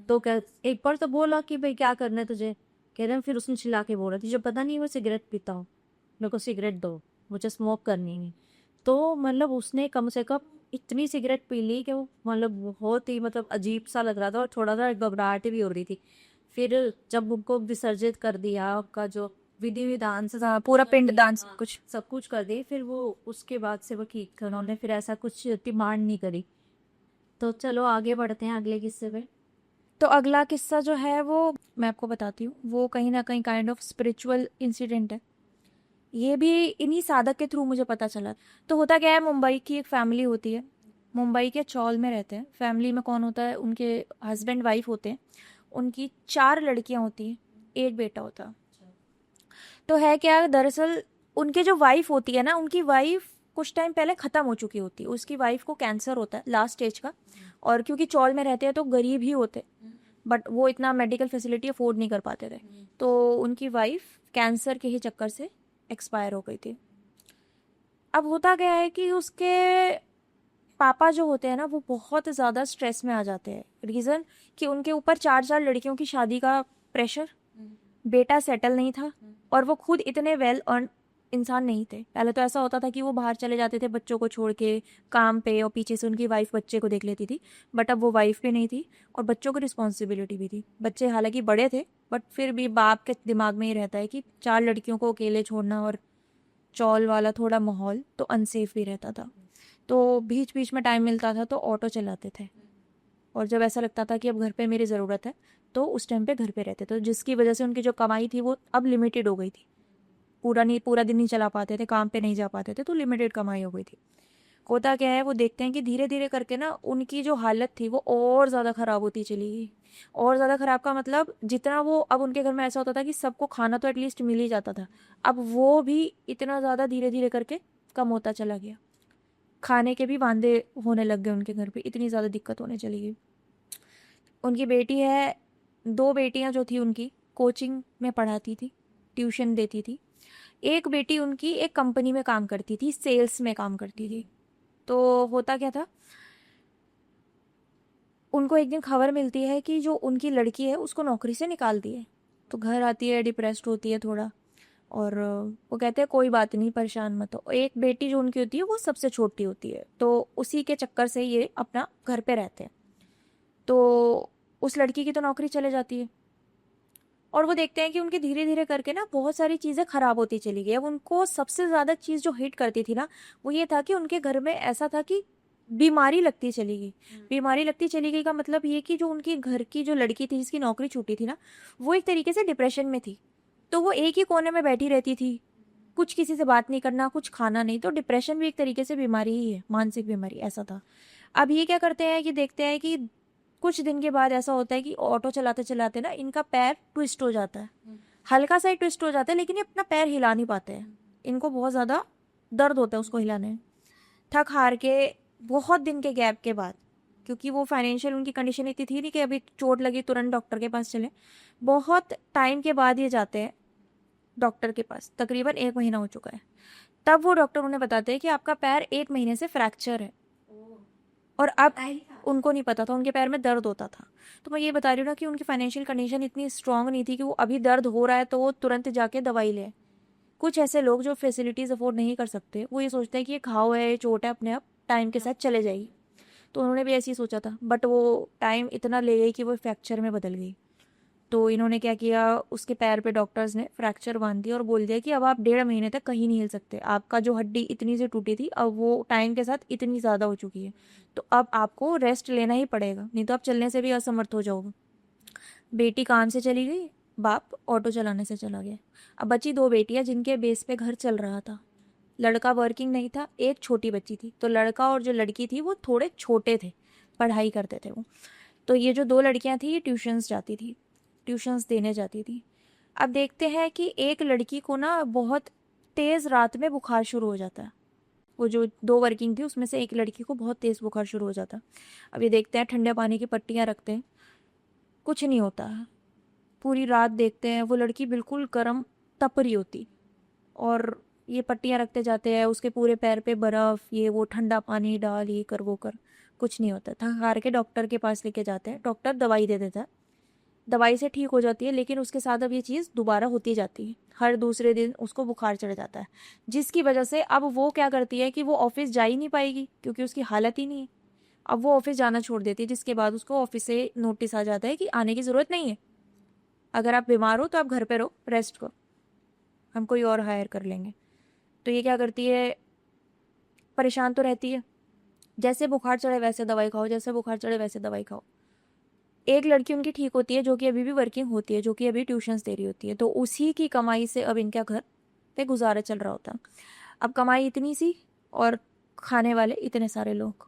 [SPEAKER 2] तो क्या एक बार तो बोला कि भाई क्या करना है तुझे, कह रहे हैं फिर उसने चिल्ला के बोला तुझे पता नहीं मैं सिगरेट पीता हूँ, मेरे को सिगरेट दो, मुझे स्मोक करनी है। तो मतलब उसने कम से कम इतनी सिगरेट पी ली कि वो मतलब बहुत ही मतलब अजीब सा लग रहा था और थोड़ा सा घबराहट भी हो रही थी। फिर जब उनको विसर्जित कर दिया, उनका जो विधि विधान से
[SPEAKER 3] पूरा पिंड दान
[SPEAKER 2] सब कुछ कर दी, फिर वो उसके बाद से वो ठीक उन्होंने फिर ऐसा कुछ डिमांड नहीं करी। तो चलो आगे बढ़ते हैं अगले किस्से पे।
[SPEAKER 3] तो अगला किस्सा जो है वो मैं आपको बताती हूँ, वो कहीं ना कहीं काइंड ऑफ स्पिरिचुअल इंसिडेंट है। ये भी इन्हीं साधक के थ्रू मुझे पता चला। तो होता क्या है, मुंबई की एक फैमिली होती है, मुंबई के चौल में रहते हैं। फैमिली में कौन होता है, उनके हस्बैंड वाइफ होते हैं, उनकी 4 लड़कियां होती हैं, 1 बेटा होता। तो है क्या, दरअसल उनके जो वाइफ होती है ना, उनकी वाइफ कुछ टाइम पहले ख़त्म हो चुकी होती है। उसकी वाइफ को कैंसर होता है लास्ट स्टेज का, और क्योंकि चौल में रहते हैं तो गरीब ही होते, बट वो इतना मेडिकल फैसिलिटी अफोर्ड नहीं कर पाते थे, तो उनकी वाइफ कैंसर के ही चक्कर से एक्सपायर हो गई थी। अब होता क्या है कि उसके पापा जो होते हैं ना वो बहुत ज़्यादा स्ट्रेस में आ जाते हैं। रीज़न कि उनके ऊपर 4 लड़कियों की शादी का प्रेशर, बेटा सेटल नहीं था, और वो खुद इतने वेल अर्न इंसान नहीं थे। पहले तो ऐसा होता था कि वो बाहर चले जाते थे बच्चों को छोड़ के काम पे, और पीछे से उनकी वाइफ बच्चे को देख लेती थी, बट अब वो वाइफ भी नहीं थी और बच्चों की रिस्पॉन्सिबिलिटी भी थी। बच्चे हालांकि बड़े थे, बट फिर भी बाप के दिमाग में ही रहता है कि 4 लड़कियों को अकेले छोड़ना, और चौल वाला थोड़ा माहौल तो अनसेफ भी रहता था। तो बीच बीच में टाइम मिलता था तो ऑटो चलाते थे, और जब ऐसा लगता था कि अब घर पे मेरी ज़रूरत है तो उस टाइम पे घर पे रहते थे, जिसकी वजह से उनकी जो कमाई थी वो अब लिमिटेड हो गई थी। पूरा दिन नहीं चला पाते थे, काम पे नहीं जा पाते थे, तो लिमिटेड कमाई हो गई थी। होता क्या है, वो देखते हैं कि धीरे धीरे करके ना उनकी जो हालत थी वो और ज़्यादा ख़राब होती चली गई। और ज़्यादा ख़राब का मतलब, जितना वो, अब उनके घर में ऐसा होता था कि सबको खाना तो एटलीस्ट मिल ही जाता था, अब वो भी इतना ज़्यादा धीरे धीरे करके कम होता चला गया। खाने के भी वांदे होने लग गए उनके घर पे, इतनी ज़्यादा दिक्कत होने चली गई। उनकी बेटी है, 2 बेटियां जो थी उनकी कोचिंग में पढ़ाती थी, ट्यूशन देती थी। एक बेटी उनकी एक कंपनी में काम करती थी, सेल्स में काम करती थी। तो होता क्या था, उनको एक दिन खबर मिलती है कि जो उनकी लड़की है उसको नौकरी से निकाल दिए। तो घर आती है, डिप्रेस्ड होती है थोड़ा, और वो कहते हैं कोई बात नहीं, परेशान मत हो। एक बेटी जो उनकी होती है वो सबसे छोटी होती है, तो उसी के चक्कर से ये अपना घर पे रहते हैं। तो उस लड़की की तो नौकरी चले जाती है, और वो देखते हैं कि उनकी धीरे धीरे करके ना बहुत सारी चीज़ें ख़राब होती चली गई। अब उनको सबसे ज़्यादा चीज़ जो हिट करती थी ना वो ये था कि उनके घर में ऐसा था कि बीमारी लगती चली गई। बीमारी लगती चली गई का मतलब ये कि जो उनकी घर की जो लड़की थी जिसकी नौकरी छूटी थी ना, वो एक तरीके से डिप्रेशन में थी। तो वो एक ही कोने में बैठी रहती थी, कुछ किसी से बात नहीं करना, कुछ खाना नहीं। तो डिप्रेशन भी एक तरीके से बीमारी ही है, मानसिक बीमारी, ऐसा था। अब ये क्या करते हैं कि देखते हैं कि कुछ दिन के बाद ऐसा होता है कि ऑटो चलाते चलाते ना इनका पैर ट्विस्ट हो जाता है, हल्का सा ही ट्विस्ट हो जाता है, लेकिन ये अपना पैर हिला नहीं पाते हैं। इनको बहुत ज़्यादा दर्द होता है उसको हिलाने में। थक हार के बहुत दिन के गैप के बाद, क्योंकि वो फाइनेंशियल उनकी कंडीशन इतनी थी नहीं कि अभी चोट लगी तुरंत डॉक्टर के पास चले, बहुत टाइम के बाद ये जाते हैं डॉक्टर के पास। तकरीबन 1 महीना हो चुका है, तब वो डॉक्टर उन्हें बताते हैं कि आपका पैर 1 महीने से फ्रैक्चर है। और अब उनको नहीं पता था, उनके पैर में दर्द होता था। तो मैं ये बता रही हूँ ना कि उनकी फाइनेंशियल कंडीशन इतनी स्ट्रांग नहीं थी कि वो अभी दर्द हो रहा है तो वो तुरंत जाके दवाई ले। कुछ ऐसे लोग जो फैसिलिटीज़ अफोर्ड नहीं कर सकते, वो ये सोचते हैं कि ये घाव है, ये चोट है, अपने आप टाइम के साथ चले जाएगी। तो उन्होंने भी ऐसे ही सोचा था, बट वो टाइम इतना ले गई कि वो फ्रैक्चर में बदल गई। तो इन्होंने क्या किया, उसके पैर पे डॉक्टर्स ने फ्रैक्चर बांध दिया और बोल दिया कि अब आप 1.5 महीने तक कहीं नहीं हिल सकते। आपका जो हड्डी इतनी से टूटी थी अब वो टाइम के साथ इतनी ज़्यादा हो चुकी है, तो अब आपको रेस्ट लेना ही पड़ेगा, नहीं तो आप चलने से भी असमर्थ हो जाओगे। बेटी काम से चली गई, बाप ऑटो चलाने से चला गया। अब बची 2 बेटियां जिनके बेस पे घर चल रहा था। लड़का वर्किंग नहीं था, एक छोटी बच्ची थी। तो लड़का और जो लड़की थी वो थोड़े छोटे थे, पढ़ाई करते थे वो। तो ये जो 2 लड़कियां थी ये ट्यूशन्स जाती थी, ट्यूशन्स देने जाती थी। अब देखते हैं कि एक लड़की को ना बहुत तेज़ रात में बुखार शुरू हो जाता है। वो जो 2 वर्किंग थी उसमें से एक लड़की को बहुत तेज़ बुखार शुरू हो जाता है। अब ये देखते हैं, ठंडे पानी की पट्टियाँ रखते हैं, कुछ नहीं होता है। पूरी रात देखते हैं, वो लड़की बिल्कुल गर्म तप रही होती, और ये पट्टियाँ रखते जाते हैं, उसके पूरे पैर पे बर्फ़, ये वो ठंडा पानी डाल, ये कर वो कर, कुछ नहीं होता। थक हार के डॉक्टर के पास लेके जाते हैं, डॉक्टर दवाई दे देता है, दवाई से ठीक हो जाती है, लेकिन उसके साथ अब ये चीज़ दोबारा होती जाती है। हर दूसरे दिन उसको बुखार चढ़ जाता है, जिसकी वजह से अब वो क्या करती है कि वो ऑफिस जा ही नहीं पाएगी, क्योंकि उसकी हालत ही नहीं है। अब वो ऑफिस जाना छोड़ देती है, जिसके बाद उसको ऑफिस से नोटिस आ जाता है कि आने की ज़रूरत नहीं है, अगर आप बीमार हो तो आप घर पे रहो, रेस्ट करो, हम कोई और हायर कर लेंगे। तो ये क्या करती है, परेशान तो रहती है, जैसे बुखार चढ़े वैसे दवाई खाओ, जैसे बुखार चढ़े वैसे दवाई खाओ। एक लड़की उनकी ठीक होती है जो कि अभी भी वर्किंग होती है, जो कि अभी ट्यूशन्स दे रही होती है। तो उसी की कमाई से अब इनका घर पे गुजारा चल रहा होता। अब कमाई इतनी सी और खाने वाले इतने सारे लोग।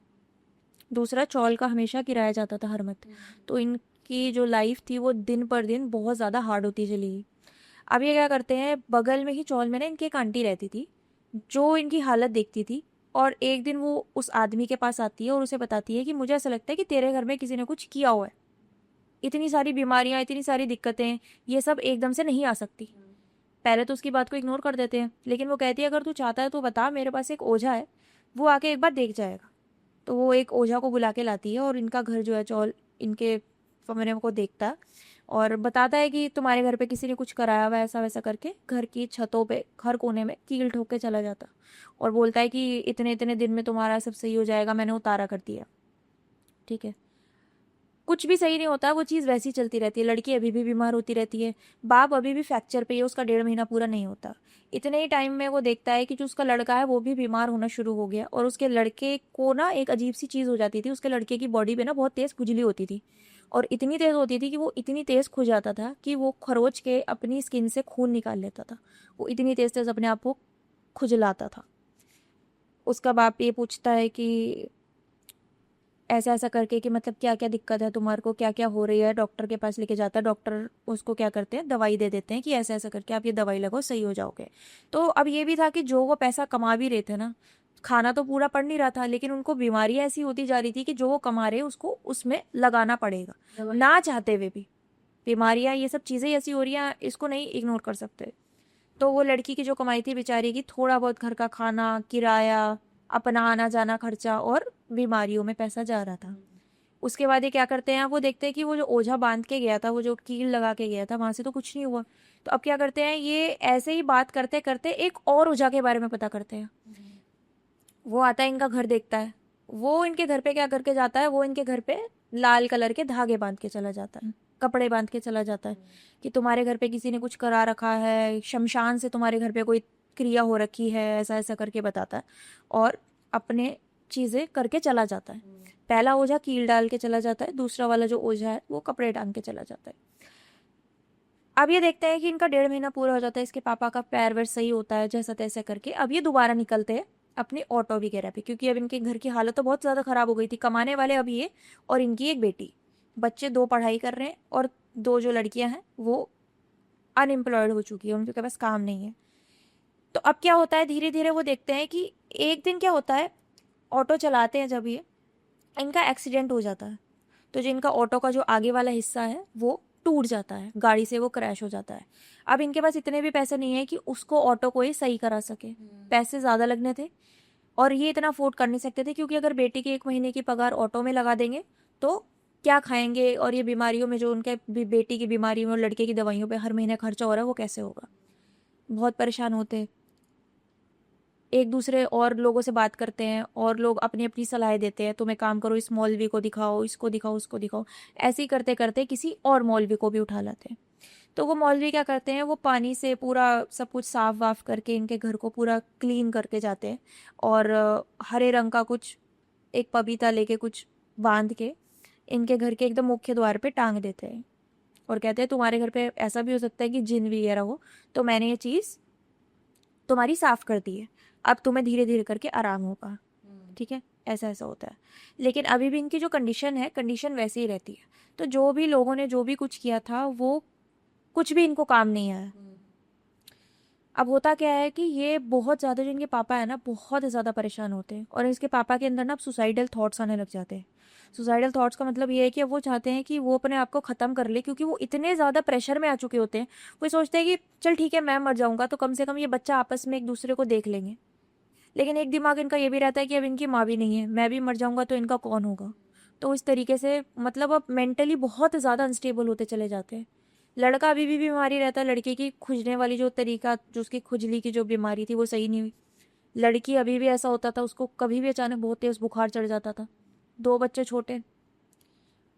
[SPEAKER 3] दूसरा, चौल का हमेशा किराया जाता था हर मत। तो इनकी जो लाइफ थी वो दिन पर दिन बहुत ज़्यादा हार्ड होती चली गई। अब ये क्या करते हैं, बगल में ही चौल में ना इनकी एक आंटी रहती थी जो इनकी हालत देखती थी और एक दिन वो उस आदमी के पास आती है और उसे बताती है कि मुझे ऐसा लगता है कि तेरे घर में किसी ने कुछ किया हुआ है, इतनी सारी बीमारियां, इतनी सारी दिक्कतें, ये सब एकदम से नहीं आ सकती। पहले तो उसकी बात को इग्नोर कर देते हैं, लेकिन वो कहती है अगर तू चाहता है तो बता, मेरे पास एक ओझा है, वो आके एक बार देख जाएगा। तो वो एक ओझा को बुला के लाती है और इनका घर जो है चौल इनके कमरे को देखता है और बताता है कि तुम्हारे घर पे किसी ने कुछ कराया हुआ है, ऐसा वैसा करके घर की छतों पे हर कोने में कील ठोक के चला जाता और बोलता है कि इतने इतने दिन में तुम्हारा सब सही हो जाएगा, मैंने उतारा कर दिया। ठीक है, कुछ भी सही नहीं होता, वो चीज़ वैसी चलती रहती है। लड़की अभी भी बीमार होती रहती है, बाप अभी भी फ्रैक्चर पे है, उसका 1.5 महीना पूरा नहीं होता। इतने ही टाइम में वो देखता है कि जो उसका लड़का है वो भी बीमार होना शुरू हो गया और उसके लड़के को ना एक अजीब सी चीज़ हो जाती थी, उसके लड़के की बॉडी पे ना बहुत तेज़ खुजली होती थी और इतनी तेज़ होती थी कि वो इतनी तेज़ खुज जाता था कि वो खरोच के अपनी स्किन से खून निकाल लेता था। वो इतनी तेज़ तेज़ अपने आप को खुजलाता था। उसका बाप ये पूछता है कि ऐसा ऐसा करके कि मतलब क्या क्या दिक्कत है तुम्हारे को, क्या क्या हो रही है। डॉक्टर के पास लेके जाता है, डॉक्टर उसको क्या करते हैं, दवाई दे देते हैं कि ऐसा ऐसा करके आप ये दवाई लगाओ, सही हो जाओगे। तो अब ये भी था कि जो वो पैसा कमा भी रहे थे ना, खाना तो पूरा पड़ नहीं रहा था, लेकिन उनको बीमारी ऐसी होती जा रही थी कि जो वो कमा रहे उसको उसमें लगाना पड़ेगा ना चाहते हुए भी। बीमारियां, ये सब चीज़ें ऐसी हो रही हैं, इसको नहीं इग्नोर कर सकते। तो वो लड़की की जो कमाई थी बेचारी की, थोड़ा बहुत घर का खाना, किराया, अपना आना जाना खर्चा और बीमारियों में पैसा जा रहा था। उसके बाद ये क्या करते हैं, वो देखते हैं कि वो जो ओझा बांध के गया था, वो जो कील लगा के गया था, वहां से तो कुछ नहीं हुआ। तो अब क्या करते हैं, ये ऐसे ही बात करते करते एक और ओझा के बारे में पता करते हैं। वो आता है, इनका घर देखता है। वो इनके घर पे क्या करके जाता है, वो इनके घर पे लाल कलर के धागे बांध के चला जाता है, कपड़े बांध के चला जाता है कि तुम्हारे घर पे किसी ने कुछ करा रखा है, शमशान से तुम्हारे घर पे कोई क्रिया हो रखी है, ऐसा ऐसा करके बताता है और अपने चीजें करके चला जाता है। पहला ओझा कील डाल के चला जाता है, दूसरा वाला जो ओझा है वो कपड़े टांग के चला जाता है। अब ये देखते हैं कि इनका 1.5 महीना पूरा हो जाता है, इसके पापा का पैर वैर सही होता है जैसा तैसा करके। अब ये दोबारा निकलते हैं अपने ऑटो वगैरह पे, क्योंकि अब इनके घर की हालत तो बहुत ज़्यादा ख़राब हो गई थी। कमाने वाले अब ये और इनकी एक बेटी, बच्चे 2 पढ़ाई कर रहे हैं और 2 जो लड़कियां हैं वो अनएम्प्लॉयड हो चुकी है, उनके पास काम नहीं है। तो अब क्या होता है, धीरे धीरे वो देखते हैं कि एक दिन क्या होता है, ऑटो चलाते हैं जब ये, इनका एक्सीडेंट हो जाता है। तो जो इनका ऑटो का जो आगे वाला हिस्सा है वो टूट जाता है, गाड़ी से वो क्रैश हो जाता है। अब इनके पास इतने भी पैसे नहीं है कि उसको ऑटो को ही सही करा सके, पैसे ज़्यादा लगने थे और ये इतना अफोर्ड कर नहीं सकते थे, क्योंकि अगर बेटी की 1 महीने की पगार ऑटो में लगा देंगे तो क्या खाएंगे, और ये बीमारियों में जो उनके बेटी की बीमारी में और लड़के की दवाइयों पे हर महीने खर्चा हो रहा है वो कैसे होगा। बहुत परेशान होते हैं। एक दूसरे और लोगों से बात करते हैं और लोग अपनी अपनी सलाह देते हैं, तुम एक काम करो, इस मौलवी को दिखाओ, इसको दिखाओ, उसको दिखाओ। ऐसे ही करते करते किसी और मौलवी को भी उठा लाते हैं। तो वो मौलवी क्या करते हैं, वो पानी से पूरा सब कुछ साफ वाफ करके इनके घर को पूरा क्लीन करके जाते हैं और हरे रंग का कुछ एक पपीता लेके कुछ बांध के इनके घर के एकदम मुख्य द्वार पे टांग देते हैं और कहते हैं तुम्हारे घर पे ऐसा भी हो सकता है कि जिन वगैरह हो, तो मैंने ये चीज़ तुम्हारी साफ कर दी है, अब तुम्हें धीरे धीरे करके आराम होगा। ठीक है, ऐसा ऐसा होता है। लेकिन अभी भी इनकी जो कंडीशन है, कंडीशन वैसे ही रहती है। तो जो भी लोगों ने जो भी कुछ किया था वो कुछ भी इनको काम नहीं आया। अब होता क्या है कि ये बहुत ज़्यादा, जो इनके पापा है ना, बहुत ज़्यादा परेशान होते हैं और इसके पापा के अंदर ना अब सुसाइडल थॉट्स आने लग जाते हैं। सुसाइडल थॉट्स का मतलब ये है कि वो चाहते हैं कि वो अपने आप को ख़त्म कर ले, क्योंकि वो इतने ज़्यादा प्रेशर में आ चुके होते हैं। वो सोचते हैं कि चल ठीक है मैं मर जाऊंगा तो कम से कम ये बच्चा आपस में एक दूसरे को देख लेंगे। लेकिन एक दिमाग इनका ये भी रहता है कि अब इनकी माँ भी नहीं है, मैं भी मर जाऊंगा तो इनका कौन होगा। तो इस तरीके से मतलब अब मेंटली बहुत ज़्यादा अनस्टेबल होते चले जाते हैं। लड़का अभी भी बीमारी रहता है, लड़के की खुजने वाली जो तरीका, जो उसकी खुजली की जो बीमारी थी वो सही नहीं हुई। लड़की अभी भी ऐसा होता था, उसको कभी भी अचानक बहुत तेज बुखार चढ़ जाता था। 2 बच्चे छोटे,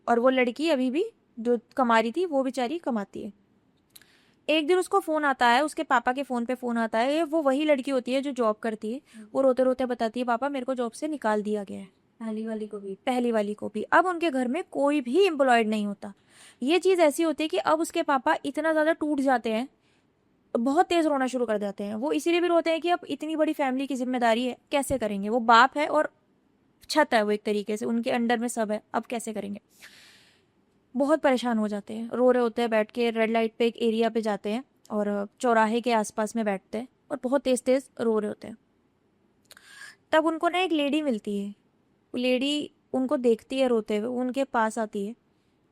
[SPEAKER 3] और वो लड़की अभी भी जो कमा रही थी वो बेचारी कमाती है। एक दिन उसको फ़ोन आता है, उसके पापा के फ़ोन पे फ़ोन आता है, वो वही लड़की होती है जो जॉब करती है। वो रोते रोते बताती है पापा मेरे को जॉब से निकाल दिया गया है।
[SPEAKER 2] पहली वाली को भी।
[SPEAKER 3] पहली वाली को भी। अब उनके घर में कोई भी एम्प्लॉयड नहीं होता। ये चीज़ ऐसी होती है कि अब उसके पापा इतना ज़्यादा टूट जाते हैं, बहुत तेज़ रोना शुरू कर देते हैं। वो इसीलिए भी रोते हैं कि अब इतनी बड़ी फैमिली की जिम्मेदारी है, कैसे करेंगे। वो बाप है और छत है, वो एक तरीके से उनके अंडर में सब है, अब कैसे करेंगे। बहुत परेशान हो जाते हैं, रो रहे होते हैं बैठ के। रेड लाइट पे एक एरिया पे जाते हैं और चौराहे के आसपास में बैठते हैं और बहुत तेज़ तेज़ रो रहे होते हैं। तब उनको ना एक लेडी मिलती है, वो लेडी उनको देखती है रोते हुए, वो उनके पास आती है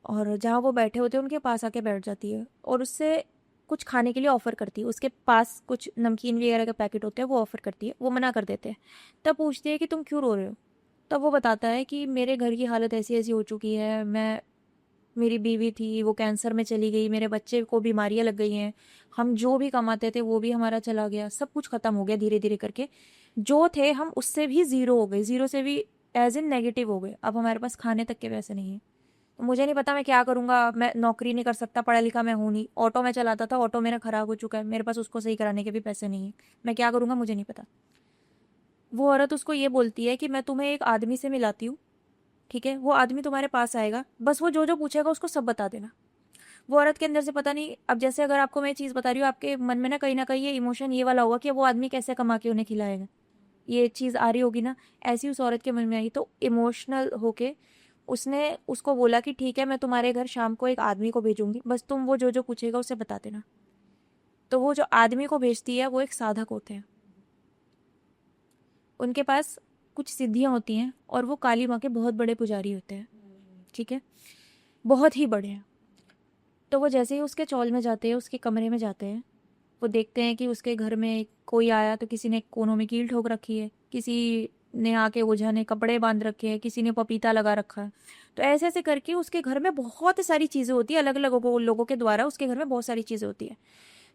[SPEAKER 3] और जहाँ वो बैठे होते हैं उनके पास आके बैठ जाती है और उससे कुछ खाने के लिए ऑफ़र करती है। उसके पास कुछ नमकीन वगैरह के पैकेट होते हैं, वो ऑफ़र करती है, वो मना कर देते हैं। तब पूछती है कि तुम क्यों रो रहे हो? तब वो बताता है कि मेरे घर की हालत ऐसी ऐसी हो चुकी है, मेरी बीवी थी वो कैंसर में चली गई, मेरे बच्चे को बीमारियां लग गई हैं, हम जो भी कमाते थे वो भी हमारा चला गया, सब कुछ ख़त्म हो गया धीरे धीरे करके। जो थे हम उससे भी ज़ीरो हो गए, ज़ीरो से भी एज इन नेगेटिव हो गए। अब हमारे पास खाने तक के पैसे नहीं हैं। तो मुझे नहीं पता मैं क्या करूँगा, मैं नौकरी नहीं कर सकता, पढ़ा लिखा मैं हूँ नहीं, ऑटो में चलाता था, ऑटो मेरा ख़राब हो चुका है, मेरे पास उसको सही कराने के भी पैसे नहीं हैं, मैं क्या करूँगा मुझे नहीं पता। वो औरत उसको ये बोलती है कि मैं तुम्हें एक आदमी से मिलाती हूँ, ठीक है, वो आदमी तुम्हारे पास आएगा, बस वो जो जो पूछेगा उसको सब बता देना। वो औरत के अंदर से पता नहीं, अब जैसे अगर आपको मैं चीज़ बता रही हूँ, आपके मन में ना कहीं ये इमोशन ये वाला होगा कि वो आदमी कैसे कमा के उन्हें खिलाएगा, ये चीज़ आ रही होगी ना, ऐसी उस औरत के मन में आई। तो इमोशनल होके उसने उसको बोला कि ठीक है, मैं तुम्हारे घर शाम को एक आदमी को भेजूंगी, बस तुम वो जो जो पूछेगा उसे बता देना। तो वो जो आदमी को भेजती है वो एक साधक होते हैं, उनके पास कुछ सिद्धियाँ होती हैं और वो काली माँ के बहुत बड़े पुजारी होते हैं, ठीक है, बहुत ही बड़े हैं। तो वो जैसे ही उसके चौल में जाते हैं, उसके कमरे में जाते हैं, वो देखते हैं कि उसके घर में कोई आया तो किसी ने कोनों में कील ठोक रखी है, किसी ने आके ओझा ने कपड़े बांध रखे हैं, किसी ने पपीता लगा रखा है। तो ऐसे ऐसे करके उसके घर में बहुत सारी चीज़ें होती है, अलग अलग लोगों के द्वारा उसके घर में बहुत सारी चीज़ें होती है।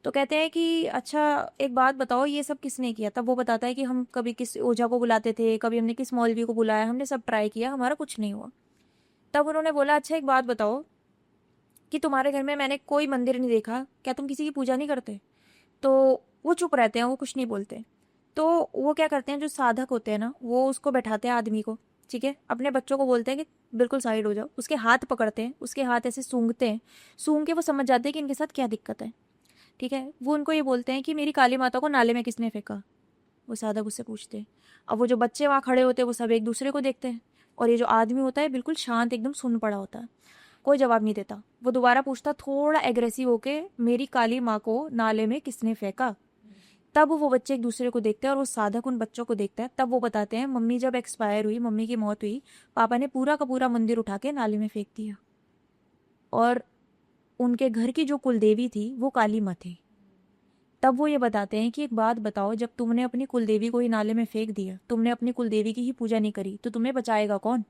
[SPEAKER 3] तो कहते हैं कि अच्छा एक बात बताओ, ये सब किसने किया? तब वो बताता है कि हम कभी किस ओझा को बुलाते थे, कभी हमने किस मौलवी को बुलाया, हमने सब ट्राई किया, हमारा कुछ नहीं हुआ। तब उन्होंने बोला अच्छा एक बात बताओ कि तुम्हारे घर में मैंने कोई मंदिर नहीं देखा, क्या तुम किसी की पूजा नहीं करते? तो वो चुप रहते हैं, वो कुछ नहीं बोलते। तो वो क्या करते हैं, जो साधक होते हैं ना, वो उसको बैठाते हैं आदमी को, ठीक है, अपने बच्चों को बोलते हैं कि बिल्कुल साइड हो जाओ, उसके हाथ पकड़ते हैं, उसके हाथ ऐसे सूंघते हैं, सूंघ के वो समझ जाते हैं कि इनके साथ क्या दिक्कत है, ठीक है। वो उनको ये बोलते हैं कि मेरी काली माता को नाले में किसने फेंका? वो साधक उससे पूछते हैं। अब वो जो बच्चे वहाँ खड़े होते हैं वो सब एक दूसरे को देखते हैं और ये जो आदमी होता है बिल्कुल शांत एकदम सुन पड़ा होता है, कोई जवाब नहीं देता। वो दोबारा पूछता थोड़ा एग्रेसिव होके, मेरी काली माँ को नाले में किसने फेंका? तब वो बच्चे एक दूसरे को देखते हैं और वो साधक उन बच्चों को देखता है। तब वो बताते हैं मम्मी जब एक्सपायर हुई, मम्मी की मौत हुई, पापा ने पूरा का पूरा मंदिर उठा के नाले में फेंक दिया और उनके घर की जो कुलदेवी थी वो काली माँ थी। तब वो ये बताते हैं कि एक बात बताओ, जब तुमने अपनी कुलदेवी को ही नाले में फेंक दिया, तुमने अपनी कुलदेवी की ही पूजा नहीं करी, तो तुम्हें बचाएगा कौन?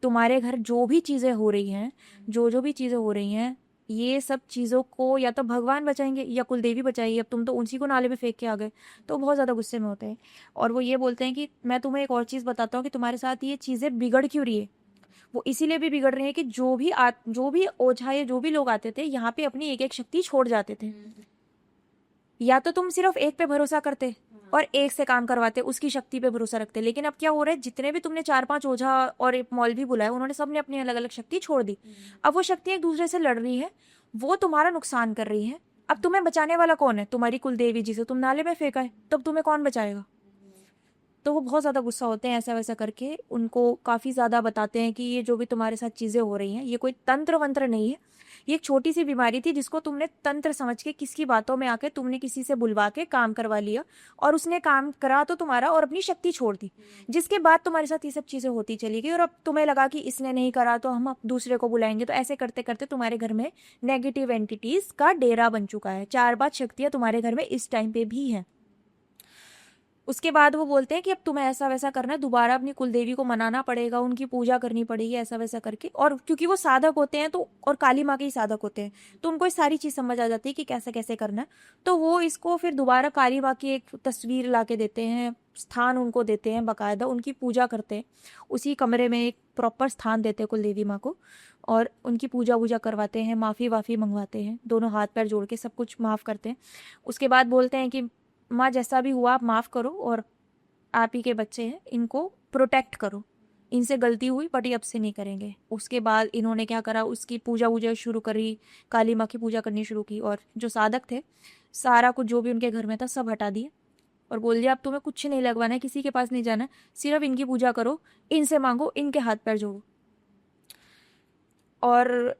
[SPEAKER 3] तुम्हारे घर जो भी चीज़ें हो रही हैं, जो भी चीज़ें हो रही हैं, ये सब चीज़ों को या तो भगवान बचाएंगे या कुलदेवी बचाएगी, अब तुम तो उसी को नाले में फेंक के आ गए। तो बहुत ज़्यादा गुस्से में होते हैं और वो ये बोलते हैं कि मैं तुम्हें एक और चीज़ बताता हूँ कि तुम्हारे साथ ये चीज़ें बिगड़ क्यों रही है। वो इसीलिए भी बिगड़ रही है कि जो भी ओझा या जो भी लोग आते थे यहाँ पे अपनी एक एक शक्ति छोड़ जाते थे। या तो तुम सिर्फ एक पे भरोसा करते और एक से काम करवाते, उसकी शक्ति पे भरोसा रखते, लेकिन अब क्या हो रहा है, जितने भी तुमने 4-5 ओझा और एक मौलवी बुलाए, उन्होंने सबने अपनी अलग अलग शक्ति छोड़ दी। अब वो शक्ति एक दूसरे से लड़ रही है, वो तुम्हारा नुकसान कर रही है। अब तुम्हें बचाने वाला कौन है? तुम्हारी कुलदेवी, जिसे तुम नाले में फेंका है, तब तुम्हें कौन बचाएगा? तो वो बहुत ज़्यादा गुस्सा होते हैं, ऐसा वैसा करके उनको काफ़ी ज़्यादा बताते हैं कि ये जो भी तुम्हारे साथ चीज़ें हो रही हैं, ये कोई तंत्र वंत्र नहीं है, ये एक छोटी सी बीमारी थी जिसको तुमने तंत्र समझ के किसकी बातों में आके तुमने किसी से बुलवा के काम करवा लिया और उसने काम करा तो तुम्हारा और अपनी शक्ति छोड़ दी, जिसके बाद तुम्हारे साथ ये सब चीज़ें होती चली गई और अब तुम्हें लगा कि इसने नहीं करा तो हम अब दूसरे को बुलाएंगे। तो ऐसे करते करते तुम्हारे घर में नेगेटिव एंटिटीज का डेरा बन चुका है। 4-5 शक्तियाँ तुम्हारे घर में इस टाइम पे भी हैं। उसके बाद वो बोलते हैं कि अब तुम्हें ऐसा वैसा करना है, दोबारा अपनी कुलदेवी को मनाना पड़ेगा, उनकी पूजा करनी पड़ेगी, ऐसा वैसा करके। और क्योंकि वो साधक होते हैं तो, और काली माँ के ही साधक होते हैं, तो उनको ये सारी चीज़ समझ आ जाती है कि कैसे कैसे करना है। तो वो इसको फिर दोबारा काली माँ की एक तस्वीर ला के देते हैं, स्थान उनको देते हैं, बाकायदा उनकी पूजा करते हैं, उसी कमरे में एक प्रॉपर स्थान देते हैं कुलदेवी माँ को और उनकी पूजा वूजा करवाते हैं, माफ़ी वाफ़ी मंगवाते हैं, दोनों हाथ पैर जोड़ के सब कुछ माफ़ करते हैं। उसके बाद बोलते हैं कि माँ जैसा भी हुआ आप माफ़ करो और आप ही के बच्चे हैं, इनको प्रोटेक्ट करो, इनसे गलती हुई बट ये अब से नहीं करेंगे। उसके बाद इन्होंने क्या करा, उसकी पूजा वूजा शुरू करी, काली माँ की पूजा करनी शुरू की और जो साधक थे सारा कुछ जो भी उनके घर में था सब हटा दिया और बोल दिया अब तुम्हें कुछ नहीं लगवाना है, किसी के पास नहीं जाना है, सिर्फ इनकी पूजा करो, इनसे मांगो, इनके हाथ पैर जोड़ो। और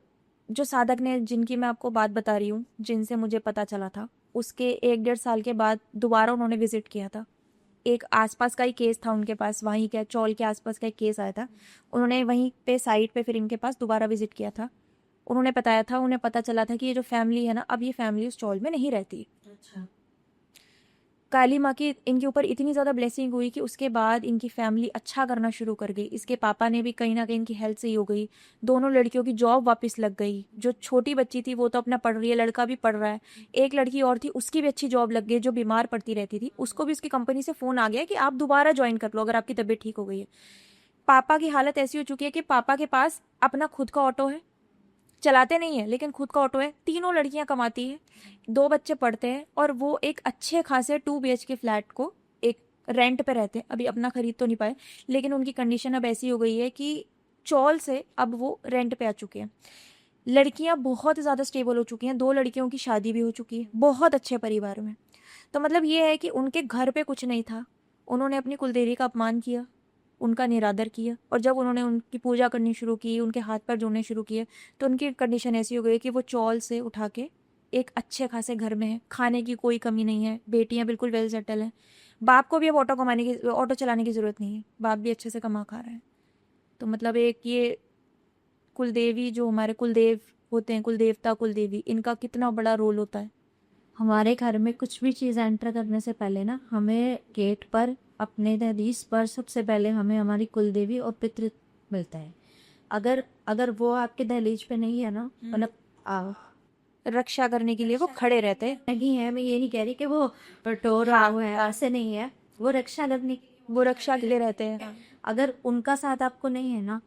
[SPEAKER 3] जो साधक ने, जिनकी मैं आपको बात बता रही हूँ, जिनसे मुझे पता चला था, उसके 1-1.5 साल के बाद दोबारा उन्होंने विजिट किया था एक आसपास का ही केस था उनके पास, वहीं के चौल के आसपास का एक केस आया था। उन्होंने वहीं पे साइट पे फिर इनके पास दोबारा विजिट किया था। उन्होंने बताया था, उन्हें पता चला था कि ये जो फैमिली है ना, अब ये फैमिली उस चौल में नहीं रहती।
[SPEAKER 2] अच्छा।
[SPEAKER 3] काली माँ की इनके ऊपर इतनी ज़्यादा ब्लेसिंग हुई कि उसके बाद इनकी फैमिली अच्छा करना शुरू कर गई। इसके पापा ने भी कहीं ना कहीं इनकी हेल्थ सही हो गई, दोनों लड़कियों की जॉब वापस लग गई। जो छोटी बच्ची थी वो तो अपना पढ़ रही है, लड़का भी पढ़ रहा है। एक लड़की और थी, उसकी भी अच्छी जॉब लग गई, जो बीमार पड़ती रहती थी। उसको भी उसकी कंपनी से फ़ोन आ गया कि आप दोबारा ज्वाइन कर लो अगर आपकी तबीयत ठीक हो गई है। पापा की हालत ऐसी हो चुकी है कि पापा के पास अपना खुद का ऑटो है, चलाते नहीं है लेकिन खुद का ऑटो है, तीनों लड़कियां कमाती है, 2 बच्चे पढ़ते हैं, और वो एक अच्छे खासे 2 BHK फ्लैट को एक रेंट पे रहते हैं। अभी अपना खरीद तो नहीं पाए, लेकिन उनकी कंडीशन अब ऐसी हो गई है कि चौल से अब वो रेंट पे आ चुके हैं। लड़कियां बहुत ज़्यादा स्टेबल हो चुकी हैं, 2 लड़कियों की शादी भी हो चुकी है, बहुत अच्छे परिवार में। तो मतलब ये है कि उनके घर पे कुछ नहीं था, उन्होंने अपनी कुलदेवी का अपमान किया, उनका निरादर किया, और जब उन्होंने उनकी पूजा करनी शुरू की, उनके हाथ पैर जोड़ने शुरू किए, तो उनकी कंडीशन ऐसी हो गई कि वो चौल से उठा के एक अच्छे खासे घर में है, खाने की कोई कमी नहीं है, बेटियां बिल्कुल वेल सेटल हैं। बाप को भी अब ऑटो चलाने की ज़रूरत नहीं है, बाप भी अच्छे से कमा खा रहा है। तो मतलब एक ये कुलदेवी, जो हमारे कुलदेव होते हैं, कुलदेवता कुलदेवी, इनका कितना बड़ा रोल होता है।
[SPEAKER 2] हमारे घर में कुछ भी चीज़ एंटर करने से पहले ना, हमें गेट पर अपने दहलीज पर सबसे पहले हमें हमारी कुलदेवी और पितृ मिलता है। अगर अगर वो आपके दहलीज पे नहीं है ना, मतलब
[SPEAKER 3] रक्षा करने के लिए वो खड़े रहते हैं।
[SPEAKER 2] नहीं है, मैं ये नहीं कह रही कि वो टोर रहा हुआ है, ऐसे नहीं है, वो रक्षा करने
[SPEAKER 3] वो रक्षा के लिए रहते हैं।
[SPEAKER 2] अगर उनका साथ आपको नहीं है ना,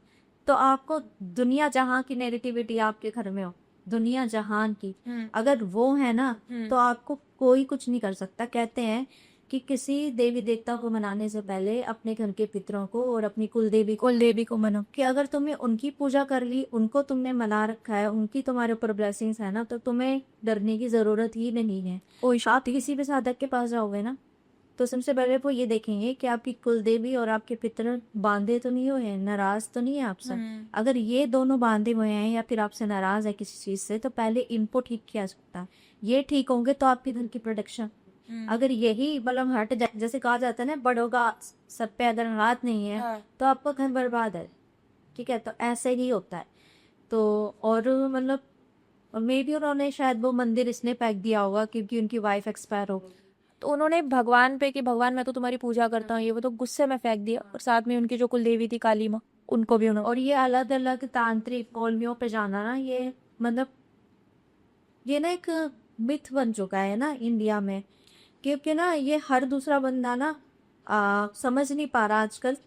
[SPEAKER 2] तो आपको दुनिया जहां की नेगेटिविटी आपके घर में हो, दुनिया जहान की, अगर वो है ना, तो आपको कोई कुछ नहीं कर सकता। कहते हैं कि किसी देवी देवता को मनाने से पहले अपने घर के पितरों को और अपनी कुलदेवी को मनाओ, कि अगर तुमने उनकी पूजा कर ली, उनको तुमने मना रखा है, उनकी तुम्हारे ऊपर ब्लेसिंग्स है ना, तो तुम्हें डरने की जरूरत ही नहीं है। आप किसी भी साधक के पास जाओगे ना, तो सबसे पहले वो ये देखेंगे कि आपकी कुलदेवी और आपके पितर बांधे तो नहीं हुए हैं, नाराज तो नहीं है आपसे। अगर ये दोनों बांधे हुए हैं या फिर आपसे नाराज है किसी चीज से, तो पहले इनको ठीक किया सकता है। ये ठीक होंगे तो आपके घर की प्रोटेक्शन। अगर यही मतलब हट जाए, जैसे कहा जाता है ना, बड़ों का सर पे अगर हाथ नहीं है तो आपका घर बर्बाद है। ठीक है, तो ऐसे ही होता है। तो और मतलब मे बी उन्होंने शायद वो मंदिर इसने फेंक दिया होगा क्योंकि उनकी वाइफ एक्सपायर हो गई।
[SPEAKER 3] तो उन्होंने भगवान पे कि भगवान मैं तो तुम्हारी पूजा करता हूँ, ये वो तो गुस्से में फेंक दिया, और साथ में उनकी जो कुलदेवी थी काली माँ, उनको भी उन्होंने।
[SPEAKER 2] और ये अलग अलग तांत्रिक कॉलोनियों पे जाना ना, ये मतलब ये ना एक मिथ बन चुका है ना इंडिया में, क्योंकि ना ये हर दूसरा बंदा ना समझ नहीं पा रहा आजकल,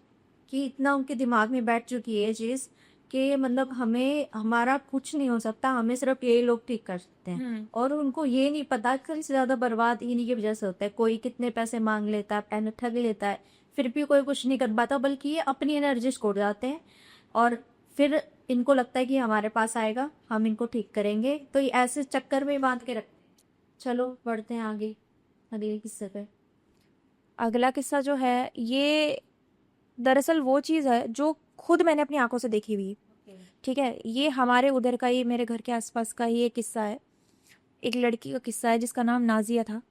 [SPEAKER 2] कि इतना उनके दिमाग में बैठ चुकी है ये चीज़ कि मतलब हमें हमारा कुछ नहीं हो सकता, हमें सिर्फ ये लोग ठीक कर सकते हैं। और उनको ये नहीं पता कि सबसे ज़्यादा बर्बाद इन्हीं की वजह से होता है। कोई कितने पैसे मांग लेता है, पैन ठग लेता है, फिर भी कोई कुछ नहीं कर पाता, बल्कि ये अपनी एनर्जी छोड़ जाते हैं, और फिर इनको लगता है कि हमारे पास आएगा, हम इनको ठीक करेंगे, तो ये ऐसे चक्कर में बांध के रखते हैं। चलो बढ़ते हैं आगे अगले किस्से पे।
[SPEAKER 3] अगला किस्सा जो है, ये दरअसल वो चीज़ है जो खुद मैंने अपनी आंखों से देखी हुई। ठीक है, ये हमारे उधर का ही, मेरे घर के आसपास का ही एक किस्सा है। एक लड़की का किस्सा है जिसका नाम नाजिया था।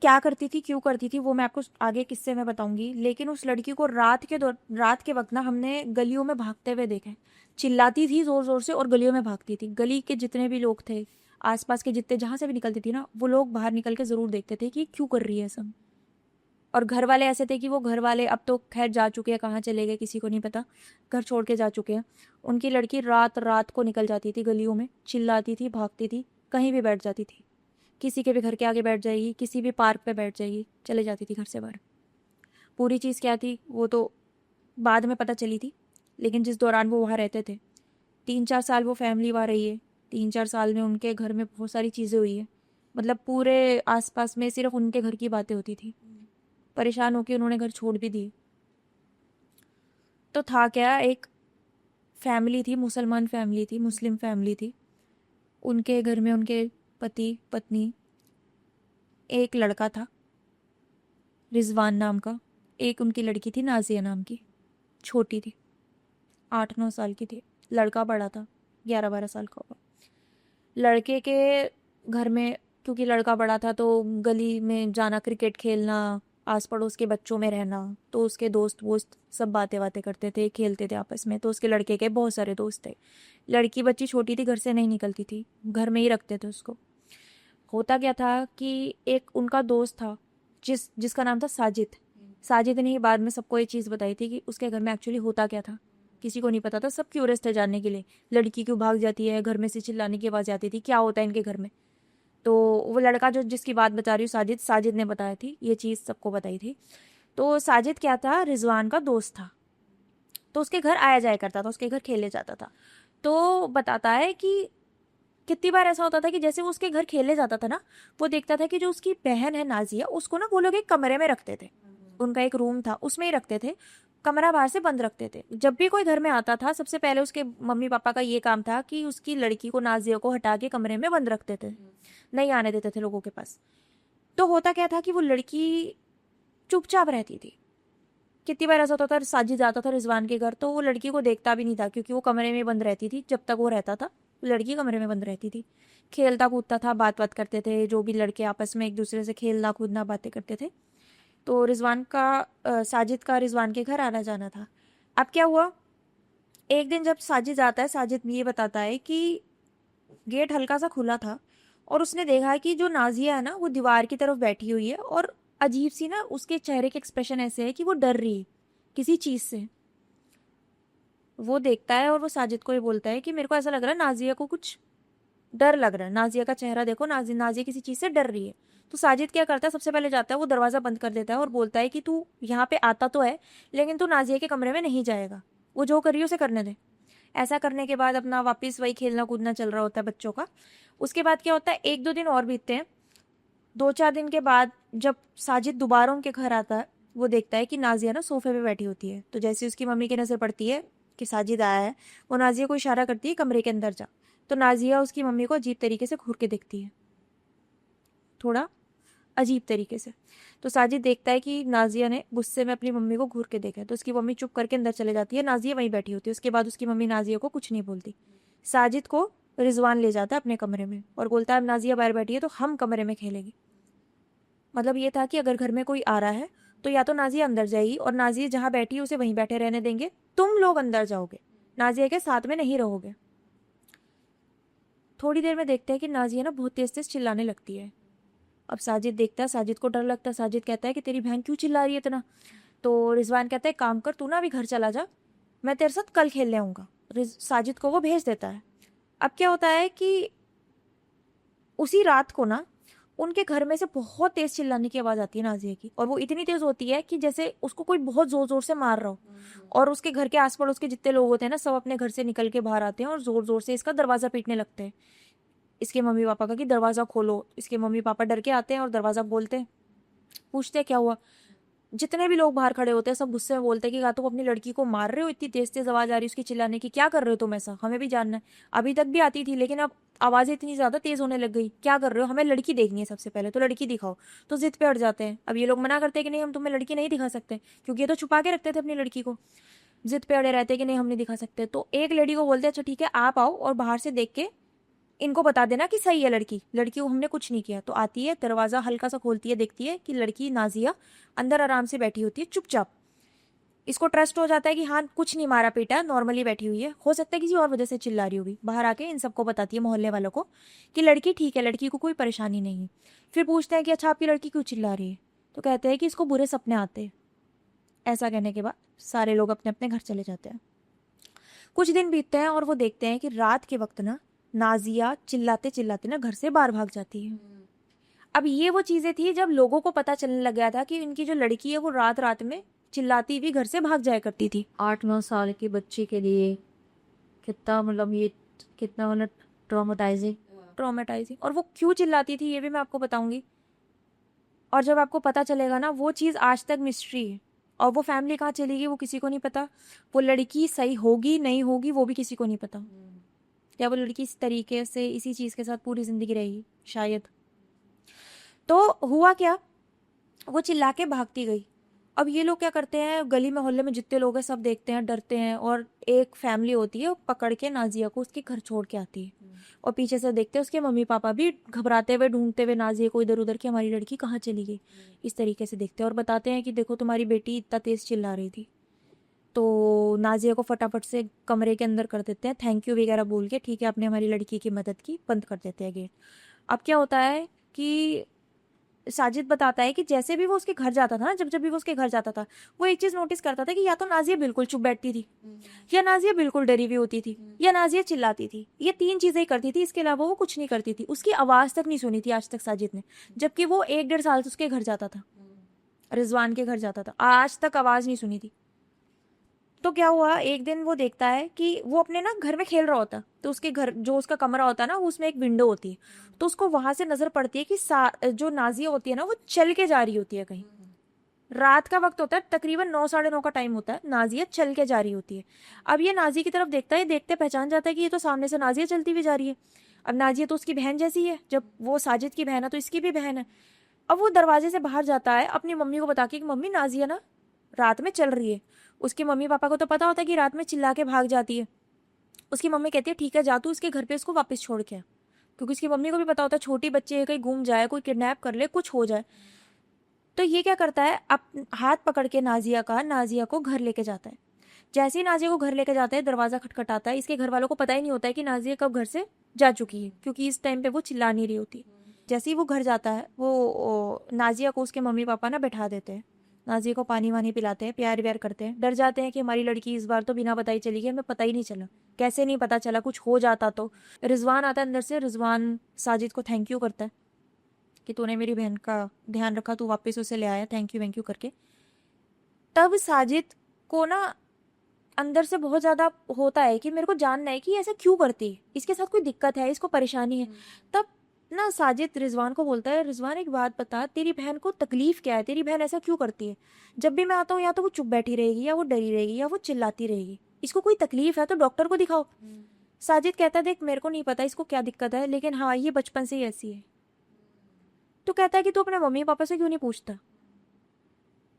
[SPEAKER 3] क्या करती थी, क्यों करती थी, वो मैं आपको आगे किस्से में बताऊंगी। लेकिन उस लड़की को रात के वक्त ना हमने गलियों में भागते हुए देखा है। चिल्लाती थी जोर जोर से और गलियों में भागती थी। गली के जितने भी लोग थे, आसपास के जितने, जहां से भी निकलती थी ना, वो लोग बाहर निकल के जरूर देखते थे कि क्यों कर रही है सब। और घर वाले ऐसे थे कि वो घर वाले अब तो खैर जा चुके हैं, कहाँ चले गए किसी को नहीं पता, घर छोड़ के जा चुके हैं। उनकी लड़की रात रात को निकल जाती थी गलियों में, चिल्लाती थी, भागती थी, कहीं भी बैठ जाती थी, किसी के भी घर के आगे बैठ जाएगी, किसी भी पार्क पे बैठ जाएगी, चले जाती थी घर से बाहर। पूरी चीज़ क्या थी वो तो बाद में पता चली थी, लेकिन जिस दौरान वो वहाँ रहते थे, 3-4 साल वो फैमिली वहाँ रही है। 3-4 साल में उनके घर में बहुत सारी चीज़ें हुई है। मतलब पूरे आसपास में सिर्फ उनके घर की बातें होती थी। परेशान होकर उन्होंने घर छोड़ भी दिए। तो था क्या, एक फैमिली थी, मुसलमान फैमिली थी, मुस्लिम फैमिली थी। उनके घर में उनके पति पत्नी, एक लड़का था रिजवान नाम का, एक उनकी लड़की थी नाजिया नाम की, छोटी थी, 8-9 साल की थी। लड़का बड़ा था, 11-12 साल का होगा। लड़के के घर में, क्योंकि लड़का बड़ा था, तो गली में जाना, क्रिकेट खेलना, आस पड़ोस के बच्चों में रहना, तो उसके दोस्त वोस्त सब बातें बातें करते थे, खेलते थे आपस में। तो उसके लड़के के बहुत सारे दोस्त थे। लड़की बच्ची छोटी थी, घर से नहीं निकलती थी, घर में ही रखते थे उसको। होता क्या था कि एक उनका दोस्त था जिसका नाम था साजिद। साजिद ने ही बाद में सबको ये चीज़ बताई थी कि उसके घर में एक्चुअली होता क्या था। किसी को नहीं पता था, सब क्यूरियस थे जानने के लिए, लड़की क्यों भाग जाती है, घर में से चिल्लाने की आवाज़ आती थी, क्या होता है इनके घर में। तो वो लड़का जो जिसकी बात बता रही हूँ, साजिद ने बताया थी ये चीज़, सबको बताई थी। तो साजिद क्या था, रिजवान का दोस्त था। तो उसके घर आया जाया करता था, उसके घर खेले जाता था। तो बताता है कि कितनी बार ऐसा होता था कि जैसे वो उसके घर खेलने जाता था ना, वो देखता था कि जो उसकी बहन है नाजिया, उसको ना वो लोग एक कमरे में रखते थे। उनका एक रूम था, उसमें ही रखते थे, कमरा बाहर से बंद रखते थे। जब भी कोई घर में आता था, सबसे पहले उसके मम्मी पापा का ये काम था कि उसकी लड़की को, नाजिया को, हटा के कमरे में बंद रखते थे, नहीं आने देते थे लोगों के पास। तो होता क्या था कि वो लड़की चुपचाप रहती थी। कितनी बार ऐसा होता था, साजिद जाता था रिजवान के घर, तो वो लड़की को देखता भी नहीं था, क्योंकि वो कमरे में बंद रहती थी। जब तक वो रहता था, लड़की कमरे में बंद रहती थी। खेलता कूदता था, बात करते थे, जो भी लड़के आपस में एक दूसरे से खेलना कूदना बातें करते थे। तो रिजवान का साजिद का रिजवान के घर आना जाना था। अब क्या हुआ, एक दिन जब साजिद आता है, साजिद ये बताता है कि गेट हल्का सा खुला था और उसने देखा कि जो नाजिया है ना, वो दीवार की तरफ बैठी हुई है और अजीब सी ना उसके चेहरे के एक्सप्रेशन ऐसे है कि वो डर रही है किसी चीज से। वो देखता है और वो साजिद को ये बोलता है कि मेरे को ऐसा लग रहा है नाजिया को कुछ डर लग रहा है, नाजिया का चेहरा देखो, नाजिया किसी चीज से डर रही है। तो साजिद क्या करता है, सबसे पहले जाता है, वो दरवाजा बंद कर देता है और बोलता है कि तू यहाँ पे आता तो है, लेकिन तू नाजिया के कमरे में नहीं जाएगा, वो जो कर रही है उसे करने दे। ऐसा करने के बाद अपना वापस वही खेलना कूदना चल रहा होता है बच्चों का। उसके बाद क्या होता है, 1-2 दिन और बीतते हैं। 2-4 दिन के बाद जब साजिद दोबारा उनके घर आता है, वो देखता है कि नाजिया ना सोफे पे बैठी होती है। तो जैसे उसकी मम्मी की नज़र पड़ती है कि साजिद आया है, वो नाजिया को इशारा करती है कमरे के अंदर जा। तो नाजिया उसकी मम्मी को अजीब तरीके से घूर के देखती है, थोड़ा अजीब तरीके से। तो साजिद देखता है कि नाजिया ने गुस्से में अपनी मम्मी को घूर के देखा है। तो उसकी मम्मी चुप करके अंदर चले जाती है, नाजिया वहीं बैठी होती है। उसके बाद उसकी मम्मी नाजिया को कुछ नहीं बोलती। साजिद को रिजवान ले जाता है अपने कमरे में और बोलता है अब नाजिया बाहर बैठी है तो हम कमरे में खेलेंगे। मतलब ये था कि अगर घर में कोई आ रहा है तो या तो नाजिया अंदर जाएगी और नाजिया जहाँ बैठी है उसे वहीं बैठे रहने देंगे, तुम लोग अंदर जाओगे, नाजिया के साथ में नहीं रहोगे। थोड़ी देर में देखते हैं कि नाजिया ना बहुत तेज तेज चिल्लाने लगती है। अब साजिद देखता है, साजिद को डर लगता है। साजिद कहता है कि तेरी बहन क्यों चिल्ला रही है इतना। तो रिजवान कहता है काम कर, तू ना अभी घर चला जा, मैं तेरे साथ कल खेलने आऊँगा। साजिद को वो भेज देता है। अब क्या होता है कि उसी रात को ना उनके घर में से बहुत तेज चिल्लाने की आवाज़ आती है नाजिया की, और वो इतनी तेज होती है कि जैसे उसको कोई बहुत जोर जोर से मार रहा हो। और उसके घर के आस पड़ोस के जितने लोग होते हैं ना, सब अपने घर से निकल के बाहर आते हैं और जोर जोर से इसका दरवाज़ा पीटने लगते हैं, इसके मम्मी पापा का, कि दरवाज़ा खोलो। इसके मम्मी पापा डर के आते हैं और दरवाज़ा खोलते हैं, पूछते हैं क्या हुआ। जितने भी लोग बाहर खड़े होते हैं सब गुस्से में बोलते हैं कि या तो अपनी लड़की को मार रहे हो, इतनी तेज तेज आवाज़ आ रही है उसकी चिल्लाने की, क्या कर रहे हो तुम ऐसा, हमें भी जानना है। अभी तक भी आती थी लेकिन अब आवाज़ें इतनी ज़्यादा तेज होने लग गई, क्या कर रहे हो, हमें लड़की देखनी है सबसे पहले, तो लड़की दिखाओ। तो जिद पे अड़ जाते हैं। अब ये लोग मना करते हैं कि नहीं हम तुम्हें लड़की नहीं दिखा सकते, क्योंकि ये तो छुपा के रखते थे अपनी लड़की को। जिद पे अड़े रहते हैं कि नहीं हम नहीं दिखा सकते। तो एक लेडी को बोलते हैं अच्छा ठीक है आप आओ और बाहर से देख के इनको बता देना कि सही है लड़की, लड़की को हमने कुछ नहीं किया। तो आती है, दरवाज़ा हल्का सा खोलती है, देखती है कि लड़की नाजिया अंदर आराम से बैठी होती है चुपचाप। इसको ट्रस्ट हो जाता है कि हाँ कुछ नहीं मारा पीटा, नॉर्मली बैठी हुई है, हो सकता है किसी और वजह से चिल्ला रही होगी। बाहर आके इन सबको बताती है, मोहल्ले वालों को, कि लड़की ठीक है, लड़की को कोई परेशानी नहीं है। फिर पूछते हैं कि अच्छा आपकी लड़की क्यों चिल्ला रही है। तो कहते हैं कि इसको बुरे सपने आते हैं। ऐसा कहने के बाद सारे लोग अपने अपने घर चले जाते हैं। कुछ दिन बीतते हैं और वो देखते हैं कि रात के वक्त ना नाजिया चिल्लाते चिल्लाते ना घर से बाहर भाग जाती है। अब ये वो चीजें थी जब लोगों को पता चलने लग गया था कि इनकी जो लड़की है वो रात रात में चिल्लाती हुई घर से भाग जाया करती थी।
[SPEAKER 2] 8-9 साल की बच्ची के लिए कितना मतलब ये कितना मतलब
[SPEAKER 3] ट्रॉमेटाइजिंग। और वो क्यों चिल्लाती थी ये भी मैं आपको बताऊंगी। और जब आपको पता चलेगा ना, वो चीज़ आज तक मिस्ट्री है। और वो फैमिली कहाँ चली गई वो किसी को नहीं पता। वो लड़की सही होगी नहीं होगी वो भी किसी को नहीं पता। या वो लड़की इस तरीके से इसी चीज़ के साथ पूरी ज़िंदगी रहेगी शायद। तो हुआ क्या, वो चिल्ला के भागती गई अब ये लोग क्या करते हैं, गली मोहल्ले में जितने लोग हैं सब देखते हैं, डरते हैं, और एक फैमिली होती है वो पकड़ के नाजिया को उसके घर छोड़ के आती है, और पीछे से देखते हैं उसके मम्मी पापा भी घबराते हुए ढूंढते हुए नाजिया को इधर उधर कि हमारी लड़की कहाँ चली गई, इस तरीके से देखते हैं, और बताते हैं कि देखो तुम्हारी बेटी इतना तेज चिल्ला रही थी। तो नाजिया को फटाफट से कमरे के अंदर कर देते हैं, थैंक यू वगैरह बोल के, ठीक है आपने हमारी लड़की की मदद की, बंद कर देते हैं गेट। अब क्या होता है कि साजिद बताता है कि जैसे भी वो उसके घर जाता था ना, जब जब भी वो उसके घर जाता था, वो एक चीज नोटिस करता था कि या तो नाजिया बिल्कुल चुप बैठती थी, या नाजिया बिल्कुल डरी हुई होती थी, या नाजिया चिल्लाती थी। ये 3 चीजें ही करती थी, इसके अलावा वो कुछ नहीं करती थी। उसकी आवाज तक नहीं सुनी थी आज तक साजिद ने, जबकि वो 1-1.5 साल से उसके घर जाता था, रिजवान के घर जाता था, आज तक आवाज नहीं सुनी थी। तो क्या हुआ, एक दिन वो देखता है कि वो अपने ना घर में खेल रहा होता, तो उसके घर जो उसका कमरा होता है ना, उसमें एक विंडो होती है, तो उसको वहां से नजर पड़ती है कि जो नाजिया होती है ना, वो चल के जा रही होती है कहीं। रात का वक्त होता है, तकरीबन 9-9:30 का टाइम होता है, नाजिया चल के जा रही होती है। अब ये नाजिया की तरफ देखता है, देखते पहचान जाता है कि ये तो सामने से नाजिया चलती हुई जा रही है। अब नाजिया तो उसकी बहन जैसी है, जब वो साजिद की बहन है तो इसकी भी बहन है। अब वो दरवाजे से बाहर जाता है अपनी मम्मी को बता के कि मम्मी नाजिया ना रात में चल रही है। उसके मम्मी पापा को तो पता होता है कि रात में चिल्ला के भाग जाती है। उसकी मम्मी कहती है ठीक है जा तू उसके घर पे उसको वापस छोड़ के आ, क्योंकि उसकी मम्मी को भी पता होता है छोटी बच्ची है, कहीं घूम जाए, कोई किडनैप कर ले, कुछ हो जाए। तो ये क्या करता है, अब हाथ पकड़ के नाजिया को घर लेके जाता है। जैसे ही नाजिया को घर लेके जाता है, दरवाजा खटखटाता है। इसके घर वालों को पता ही नहीं होता है कि नाजिया कब घर से जा चुकी है, क्योंकि इस टाइम पे वो चिल्ला नहीं रही होती। जैसे ही वो घर जाता है, वो नाजिया को उसके मम्मी पापा ना बैठा देते हैं, नाजिया को पानी वानी पिलाते हैं, प्यार व्यार करते हैं। डर जाते हैं कि हमारी लड़की इस बार तो बिना बताई चली गई, हमें पता ही नहीं चला। कैसे नहीं पता चला, कुछ हो जाता तो। रिजवान आता है अंदर से, रिजवान साजिद को थैंक यू करता है कि तूने मेरी बहन का ध्यान रखा, तू वापस उसे ले आया, थैंक यू करके। तब साजिद को ना अंदर से बहुत ज्यादा होता है कि मेरे को जानना है कि ऐसा क्यों करती है, इसके साथ कोई दिक्कत है, इसको परेशानी है। तब ना साजिद रिजवान को बोलता है, रिजवान एक बात बता, तेरी बहन को तकलीफ क्या है, तेरी बहन ऐसा क्यों करती है? जब भी मैं आता हूँ या तो वो चुप बैठी रहेगी, या वो डरी रहेगी, या वो चिल्लाती रहेगी, इसको कोई तकलीफ है तो डॉक्टर को दिखाओ। साजिद कहता है देख मेरे को नहीं पता इसको क्या दिक्कत है, लेकिन हाँ ये बचपन से ही ऐसी है। तो कहता है कि तू अपने मम्मी पापा से क्यों नहीं पूछता?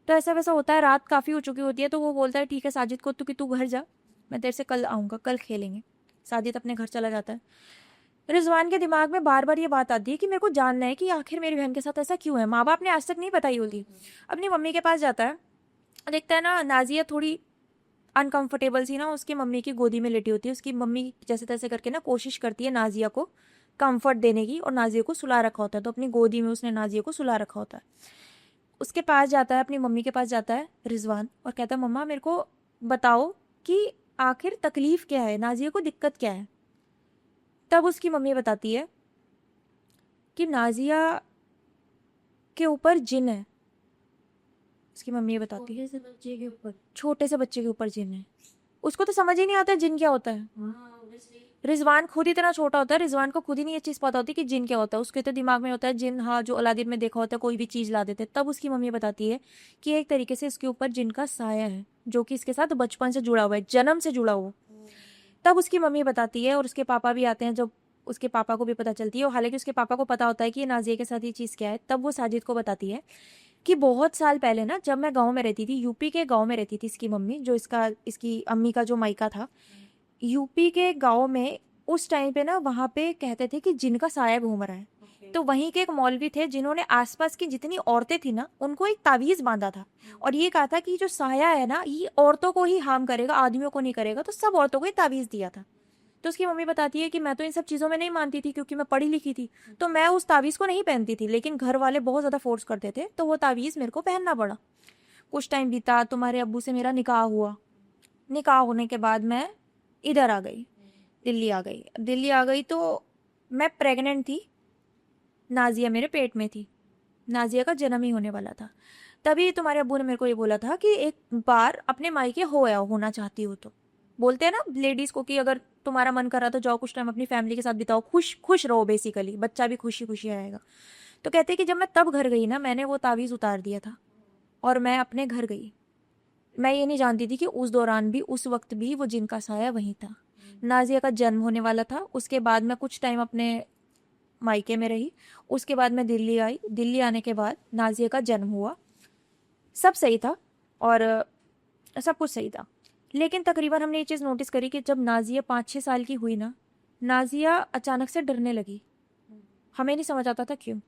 [SPEAKER 3] तो ऐसा वैसा होता है, रात काफ़ी हो चुकी होती है, तो वो बोलता है ठीक है साजिद को, तू घर जा, मैं तेरे से कल आऊँगा, कल खेलेंगे। साजिद अपने घर चला जाता है। रिजवान के दिमाग में बार बार ये बात आती है कि मेरे को जानना है कि आखिर मेरी बहन के साथ ऐसा क्यों है। माँ बाप ने आज तक नहीं बताई होती। अपनी मम्मी के पास जाता है, देखता है ना नाजिया थोड़ी अनकंफर्टेबल सी ना उसकी मम्मी की गोदी में लेटी होती है। उसकी मम्मी जैसे तैसे करके ना कोशिश करती है नाजिया को कंफर्ट देने की, और नाजिया को सुला रखा होता है, तो अपनी गोदी में उसने नाजिया को सुला रखा होता है। उसके पास जाता है, अपनी मम्मी के पास जाता है रिजवान, और कहता है मम्मा मेरे को बताओ कि आखिर तकलीफ क्या है, नाजिया को दिक्कत क्या है। तब उसकी मम्मी बताती है कि नाजिया के ऊपर जिन है। उसकी मम्मी ये बताती है छोटे से बच्चे के ऊपर जिन है। उसको तो समझ ही नहीं आता जिन क्या होता है। रिजवान खुद इतना छोटा होता है, रिजवान को खुद ही नहीं ये चीज़ पता होती कि जिन क्या होता है। उसके तो दिमाग में होता है जिन, हाँ जो अलादीन में देखा होता है, कोई भी चीज़ ला देते। तब उसकी मम्मी बताती है कि एक तरीके से इसके ऊपर जिन का साया है, जो कि इसके साथ बचपन से जुड़ा हुआ है, जन्म से जुड़ा हुआ। तब उसकी मम्मी बताती है, और उसके पापा भी आते हैं। जब उसके पापा को भी पता चलती है, और हालांकि उसके पापा को पता होता है कि नाजिया के साथ ये चीज़ क्या है, तब वो साजिद को बताती है कि बहुत साल पहले ना, जब मैं गांव में रहती थी, यूपी के गांव में रहती थी इसकी मम्मी, जो इसकी अम्मी का जो मायका था यूपी के गांव में, उस टाइम पे ना वहाँ पे कहते थे कि जिन का साया घूम रहा है। तो वहीं के एक मौलवी थे जिन्होंने आसपास की जितनी औरतें थी ना, उनको एक तावीज़ बांधा था, और ये कहा था कि जो साया है ना, ये औरतों को ही हार्म करेगा, आदमियों को नहीं करेगा। तो सब औरतों को ये तावीज़ दिया था। तो उसकी मम्मी बताती है कि मैं तो इन सब चीज़ों में नहीं मानती थी, क्योंकि मैं पढ़ी लिखी थी, तो मैं उस तावीज़ को नहीं पहनती थी, लेकिन घर वाले बहुत ज़्यादा फोर्स करते थे, तो वो तावीज़ मेरे को पहनना पड़ा। कुछ टाइम बीता, तुम्हारे अब्बू से मेरा निकाह हुआ। निकाह होने के बाद मैं इधर आ गई, दिल्ली आ गई। तो मैं प्रेग्नेंट थी, नाजिया मेरे पेट में थी, नाजिया का जन्म ही होने वाला था। तभी तुम्हारे अब्बू ने मेरे को ये बोला था कि एक बार अपने मायके होना चाहती हो तो। बोलते हैं ना लेडीज़ को कि अगर तुम्हारा मन कर रहा तो जाओ, कुछ टाइम अपनी फैमिली के साथ बिताओ, खुश रहो, बेसिकली बच्चा भी खुशी खुशी आएगा। तो कहते हैं कि जब मैं तब घर गई ना, मैंने वो तावीज़ उतार दिया था और मैं अपने घर गई। मैं ये नहीं जानती थी कि उस दौरान भी, उस वक्त भी वो जिन का साया वहीं था। नाजिया का जन्म होने वाला था। उसके बाद मैं कुछ टाइम अपने मायके में रही, उसके बाद मैं दिल्ली आई। दिल्ली आने के बाद नाजिया का जन्म हुआ, सब सही था। और सब कुछ सही था। लेकिन तकरीबन हमने ये चीज़ नोटिस करी कि जब नाजिया 5-6 साल की हुई ना, नाजिया अचानक से डरने लगी। हमें नहीं समझ आता था क्यों।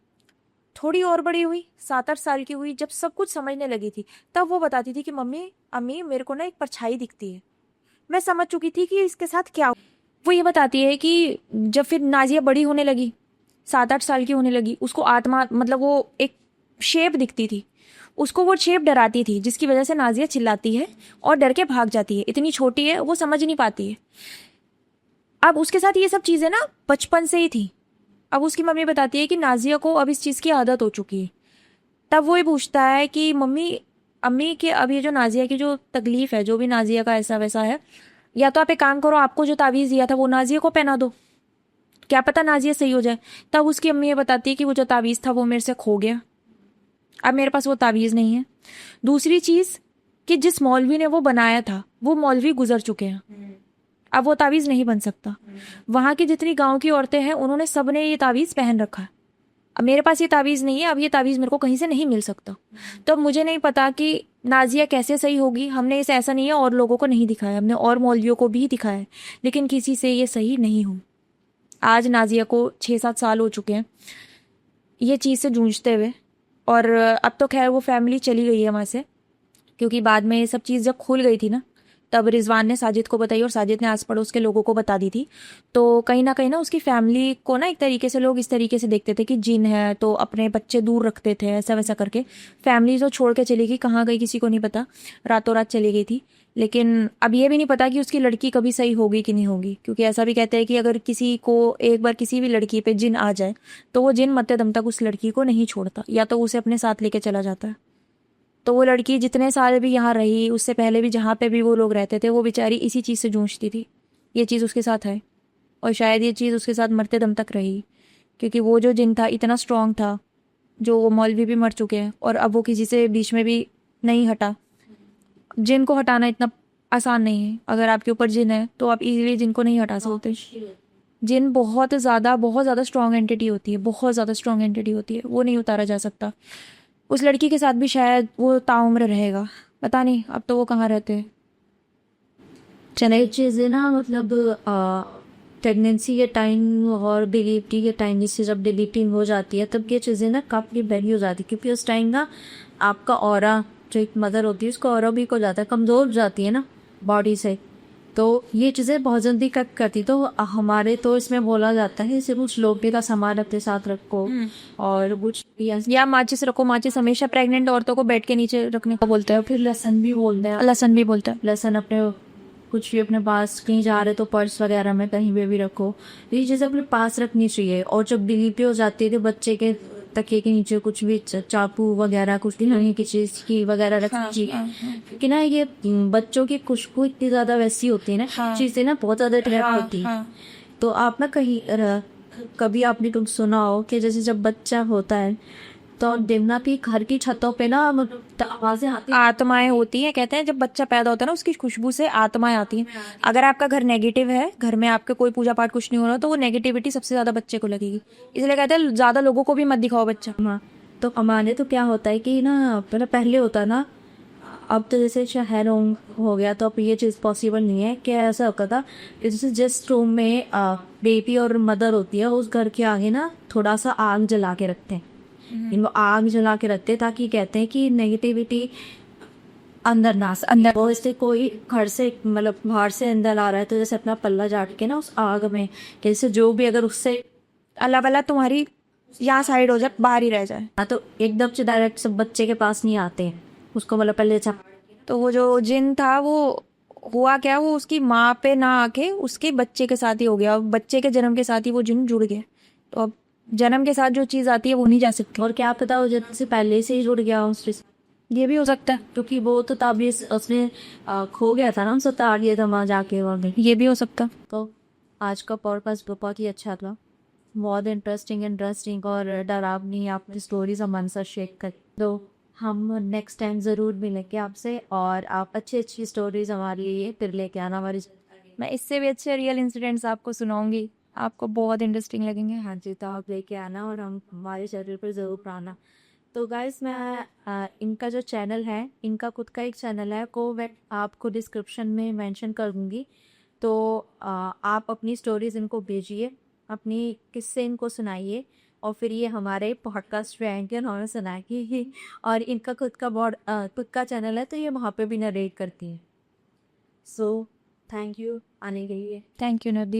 [SPEAKER 3] थोड़ी और बड़ी हुई, 7-8 साल की हुई, जब सब कुछ समझने लगी थी, तब वो बताती थी कि मम्मी, अम्मी, मेरे को ना एक परछाई दिखती है। मैं समझ चुकी थी कि इसके साथ क्या। वो ये बताती है कि जब फिर नाजिया बड़ी होने लगी, 7-8 साल की होने लगी, उसको आत्मा, मतलब वो एक शेप दिखती थी, उसको वो शेप डराती थी, जिसकी वजह से नाजिया चिल्लाती है और डर के भाग जाती है। इतनी छोटी है, वो समझ नहीं पाती है। अब उसके साथ ये सब चीज़ें ना बचपन से ही थी। अब उसकी मम्मी बताती है कि नाजिया को अब इस चीज़ की आदत हो चुकी है। तब वो ये पूछता है कि मम्मी, अम्मी, कि अब ये जो नाजिया की जो तकलीफ है, जो भी नाजिया का ऐसा वैसा है, या तो आप एक काम करो, आपको जो तावीज़ दिया था वो नाजिया को पहना दो, क्या पता नाजिया सही हो जाए। तब उसकी अम्मी ये बताती है कि वो जो तावीज़ था वो मेरे से खो गया, अब मेरे पास वो तावीज़ नहीं है। दूसरी चीज़ कि जिस मौलवी ने वो बनाया था, वो मौलवी गुजर चुके हैं, अब वो तावीज़ नहीं बन सकता। वहाँ की जितनी गांव की औरतें हैं, उन्होंने सब ने ये तावीज़ पहन रखा है। अब मेरे पास ये तावीज़ नहीं है, अब ये तावीज़ मेरे को कहीं से नहीं मिल सकता। तो अब मुझे नहीं पता कि नाजिया कैसे सही होगी। हमने इसे, ऐसा नहीं है और लोगों को नहीं दिखाया, हमने और मौलवियों को भी दिखाया, लेकिन किसी से ये सही नहीं हुई। आज नाजिया को 6-7 साल हो चुके हैं ये चीज़ से जूझते हुए, और अब तो खैर वो फैमिली चली गई है वहाँ से, क्योंकि बाद में ये सब चीज़ जब खुल गई थी ना, तब रिजवान ने साजिद को बताई और साजिद ने आस पड़ोस के लोगों को बता दी थी। तो कहीं ना उसकी फैमिली को ना एक तरीके से लोग इस तरीके से देखते थे कि जिन है, तो अपने बच्चे दूर रखते थे, ऐसा वैसा करके। फैमिली तो छोड़ के चली गई, कहाँ गई किसी को नहीं पता, रातों रात चली गई थी। लेकिन अब ये भी नहीं पता कि उसकी लड़की कभी सही होगी कि नहीं होगी, क्योंकि ऐसा भी कहते हैं कि अगर किसी को एक बार किसी भी लड़की पे जिन आ जाए, तो वो जिन मरते दम तक उस लड़की को नहीं छोड़ता, या तो उसे अपने साथ लेके चला जाता है। तो वो लड़की जितने साल भी यहाँ रही, उससे पहले भी जहाँ पे भी वो लोग रहते थे, वो बेचारी इसी चीज़ से जूझती थी। ये चीज़ उसके साथ है, और शायद ये चीज़ उसके साथ मरते दम तक रही, क्योंकि वो जो जिन था इतना स्ट्रांग था, जो वो मौलवी भी मर चुके हैं, और अब वो किसी से बीच में भी नहीं हटा। जिन को हटाना इतना आसान नहीं है। अगर आपके ऊपर जिन है तो आप इजीली जिन को नहीं हटा सकते। जिन बहुत ज़्यादा स्ट्रांग एंटिटी होती है, बहुत ज़्यादा स्ट्रांग एंटिटी होती है, वो नहीं उतारा जा सकता। उस लड़की के साथ भी शायद वो ताउम्र रहेगा, पता नहीं अब तो वो कहाँ रहते हैं।
[SPEAKER 2] चले चीज़ें ना, मतलब प्रेगनेंसी के टाइम और डिलीवरी के टाइम, जिससे जब डिलीवरी हो जाती है तब ये चीज़ें ना काफ़ी बड़ी हो जाती है, क्योंकि उस टाइम ना आपका ऑरा, जो एक मदर होती है उसका ऑरा वीक हो जाता है, कमज़ोर हो जाती है ना बॉडी से, तो ये चीज़ें बहुत जल्दी कट करती। तो हमारे तो इसमें बोला जाता है सिर्फ उस लोटे का सामान अपने साथ रखो, और कुछ
[SPEAKER 3] या माचिस रखो। माचिस हमेशा प्रेग्नेंट औरतों को बेड के नीचे रखने को बोलते हैं।
[SPEAKER 2] फिर लहसन भी बोलते हैं,
[SPEAKER 3] लहसन भी बोलते हैं।
[SPEAKER 2] लहसन अपने कुछ भी अपने पास, कहीं जा रहे तो पर्स वगैरह में कहीं पे भी रखो, ये चीज़ें अपने पास रखनी चाहिए। और जब डिलीवरी हो जाती है तो बच्चे के तकिए के नीचे कुछ भी चाकू वगैरह, कुछ भी नहीं की चीज़ की वगैरह रखनी चाहिए, क्योंकि ना ये बच्चों की खुशबू इतनी ज़्यादा वैसी होती है ना, चीज़ें ना बहुत ज़्यादा ट्रैप होती है। तो आप ना कहीं कभी आपने कुछ सुना हो कि जैसे जब बच्चा होता है तो देखना कि घर की छतों पे ना आवाज़ें आती हैं,
[SPEAKER 3] आत्माएं होती हैं। कहते हैं जब बच्चा पैदा होता है ना, उसकी खुशबू से आत्माएं आती हैं। अगर आपका घर नेगेटिव है, घर में आपके कोई पूजा पाठ कुछ नहीं हो रहा, तो वो नेगेटिविटी सबसे ज़्यादा बच्चे को लगेगी। इसलिए कहते हैं ज़्यादा लोगों को भी मत दिखाओ बच्चा।
[SPEAKER 2] हाँ, तो हमारे तो क्या होता है कि ना पहले होता ना, अब तो जैसे शहर हो गया तो अब ये चीज़ पॉसिबल नहीं है। कि ऐसा होता था कि जैसे जिस रूम में बेबी और मदर होती है, उस घर के आगे ना थोड़ा सा आग जला के रखते हैं। इनको आग जला के रखते हैं ताकि कहते हैं कि नेगेटिविटी अंदर वो, इससे कोई घर से मतलब बाहर से अंदर आ रहा है तो जैसे अपना पल्ला झाड़ के ना उस आग में, जैसे जो भी अगर उससे
[SPEAKER 3] अल्लाह वाला तुम्हारी यहाँ साइड हो जाए, बाहर ही रह जाए।
[SPEAKER 2] हाँ, तो एकदम से डायरेक्ट सब बच्चे के पास नहीं आते हैं, उसको मतलब पहले
[SPEAKER 3] तो वो जो जिन था वो हुआ क्या, वो उसकी माँ पे ना आके उसके बच्चे के साथ ही हो गया। बच्चे के जन्म के साथ ही वो जिन जुड़ गए। तो अब जन्म के साथ जो चीज़ आती है वो नहीं जा सकती।
[SPEAKER 2] और क्या पता वो जन्म से पहले से ही जुड़ गया उससे,
[SPEAKER 3] ये भी हो सकता है,
[SPEAKER 2] क्योंकि वो तो ताबीज़ उसने खो गया था ना, उससे तार दिया था वहाँ जाके वहाँ।
[SPEAKER 3] ये भी हो सकता है।
[SPEAKER 2] तो आज का पॉडकास्ट बहुत ही अच्छा था, बहुत इंटरेस्टिंग और डरावनी आपकी स्टोरीज हमारे साथ शेयर कर। तो हम नेक्स्ट टाइम ज़रूर मिलेंगे आपसे, और आप अच्छी स्टोरीज हमारे लिए फिर लेके आना हमारी।
[SPEAKER 3] मैं इससे भी अच्छे रियल इंसिडेंट्स आपको सुनाऊंगी, आपको बहुत इंटरेस्टिंग लगेंगे।
[SPEAKER 2] हाँ जी, तो आप लेके आना और हम हमारे चैनल पर ज़रूर आना। तो गाइस मैं इनका जो चैनल है, इनका खुद का एक चैनल है को मैं आपको डिस्क्रिप्शन में मेंशन कर दूंगी। तो आप अपनी स्टोरीज इनको भेजिए, अपनी किस्से इनको सुनाइए और फिर ये हमारे पॉडकास्ट पे आएंगे और हमें सुनाएंगे। और इनका खुद का चैनल है तो ये वहाँ पे भी नरेट करती हैं। सो थैंक यू आने के लिए।
[SPEAKER 3] Thank you Navdeep.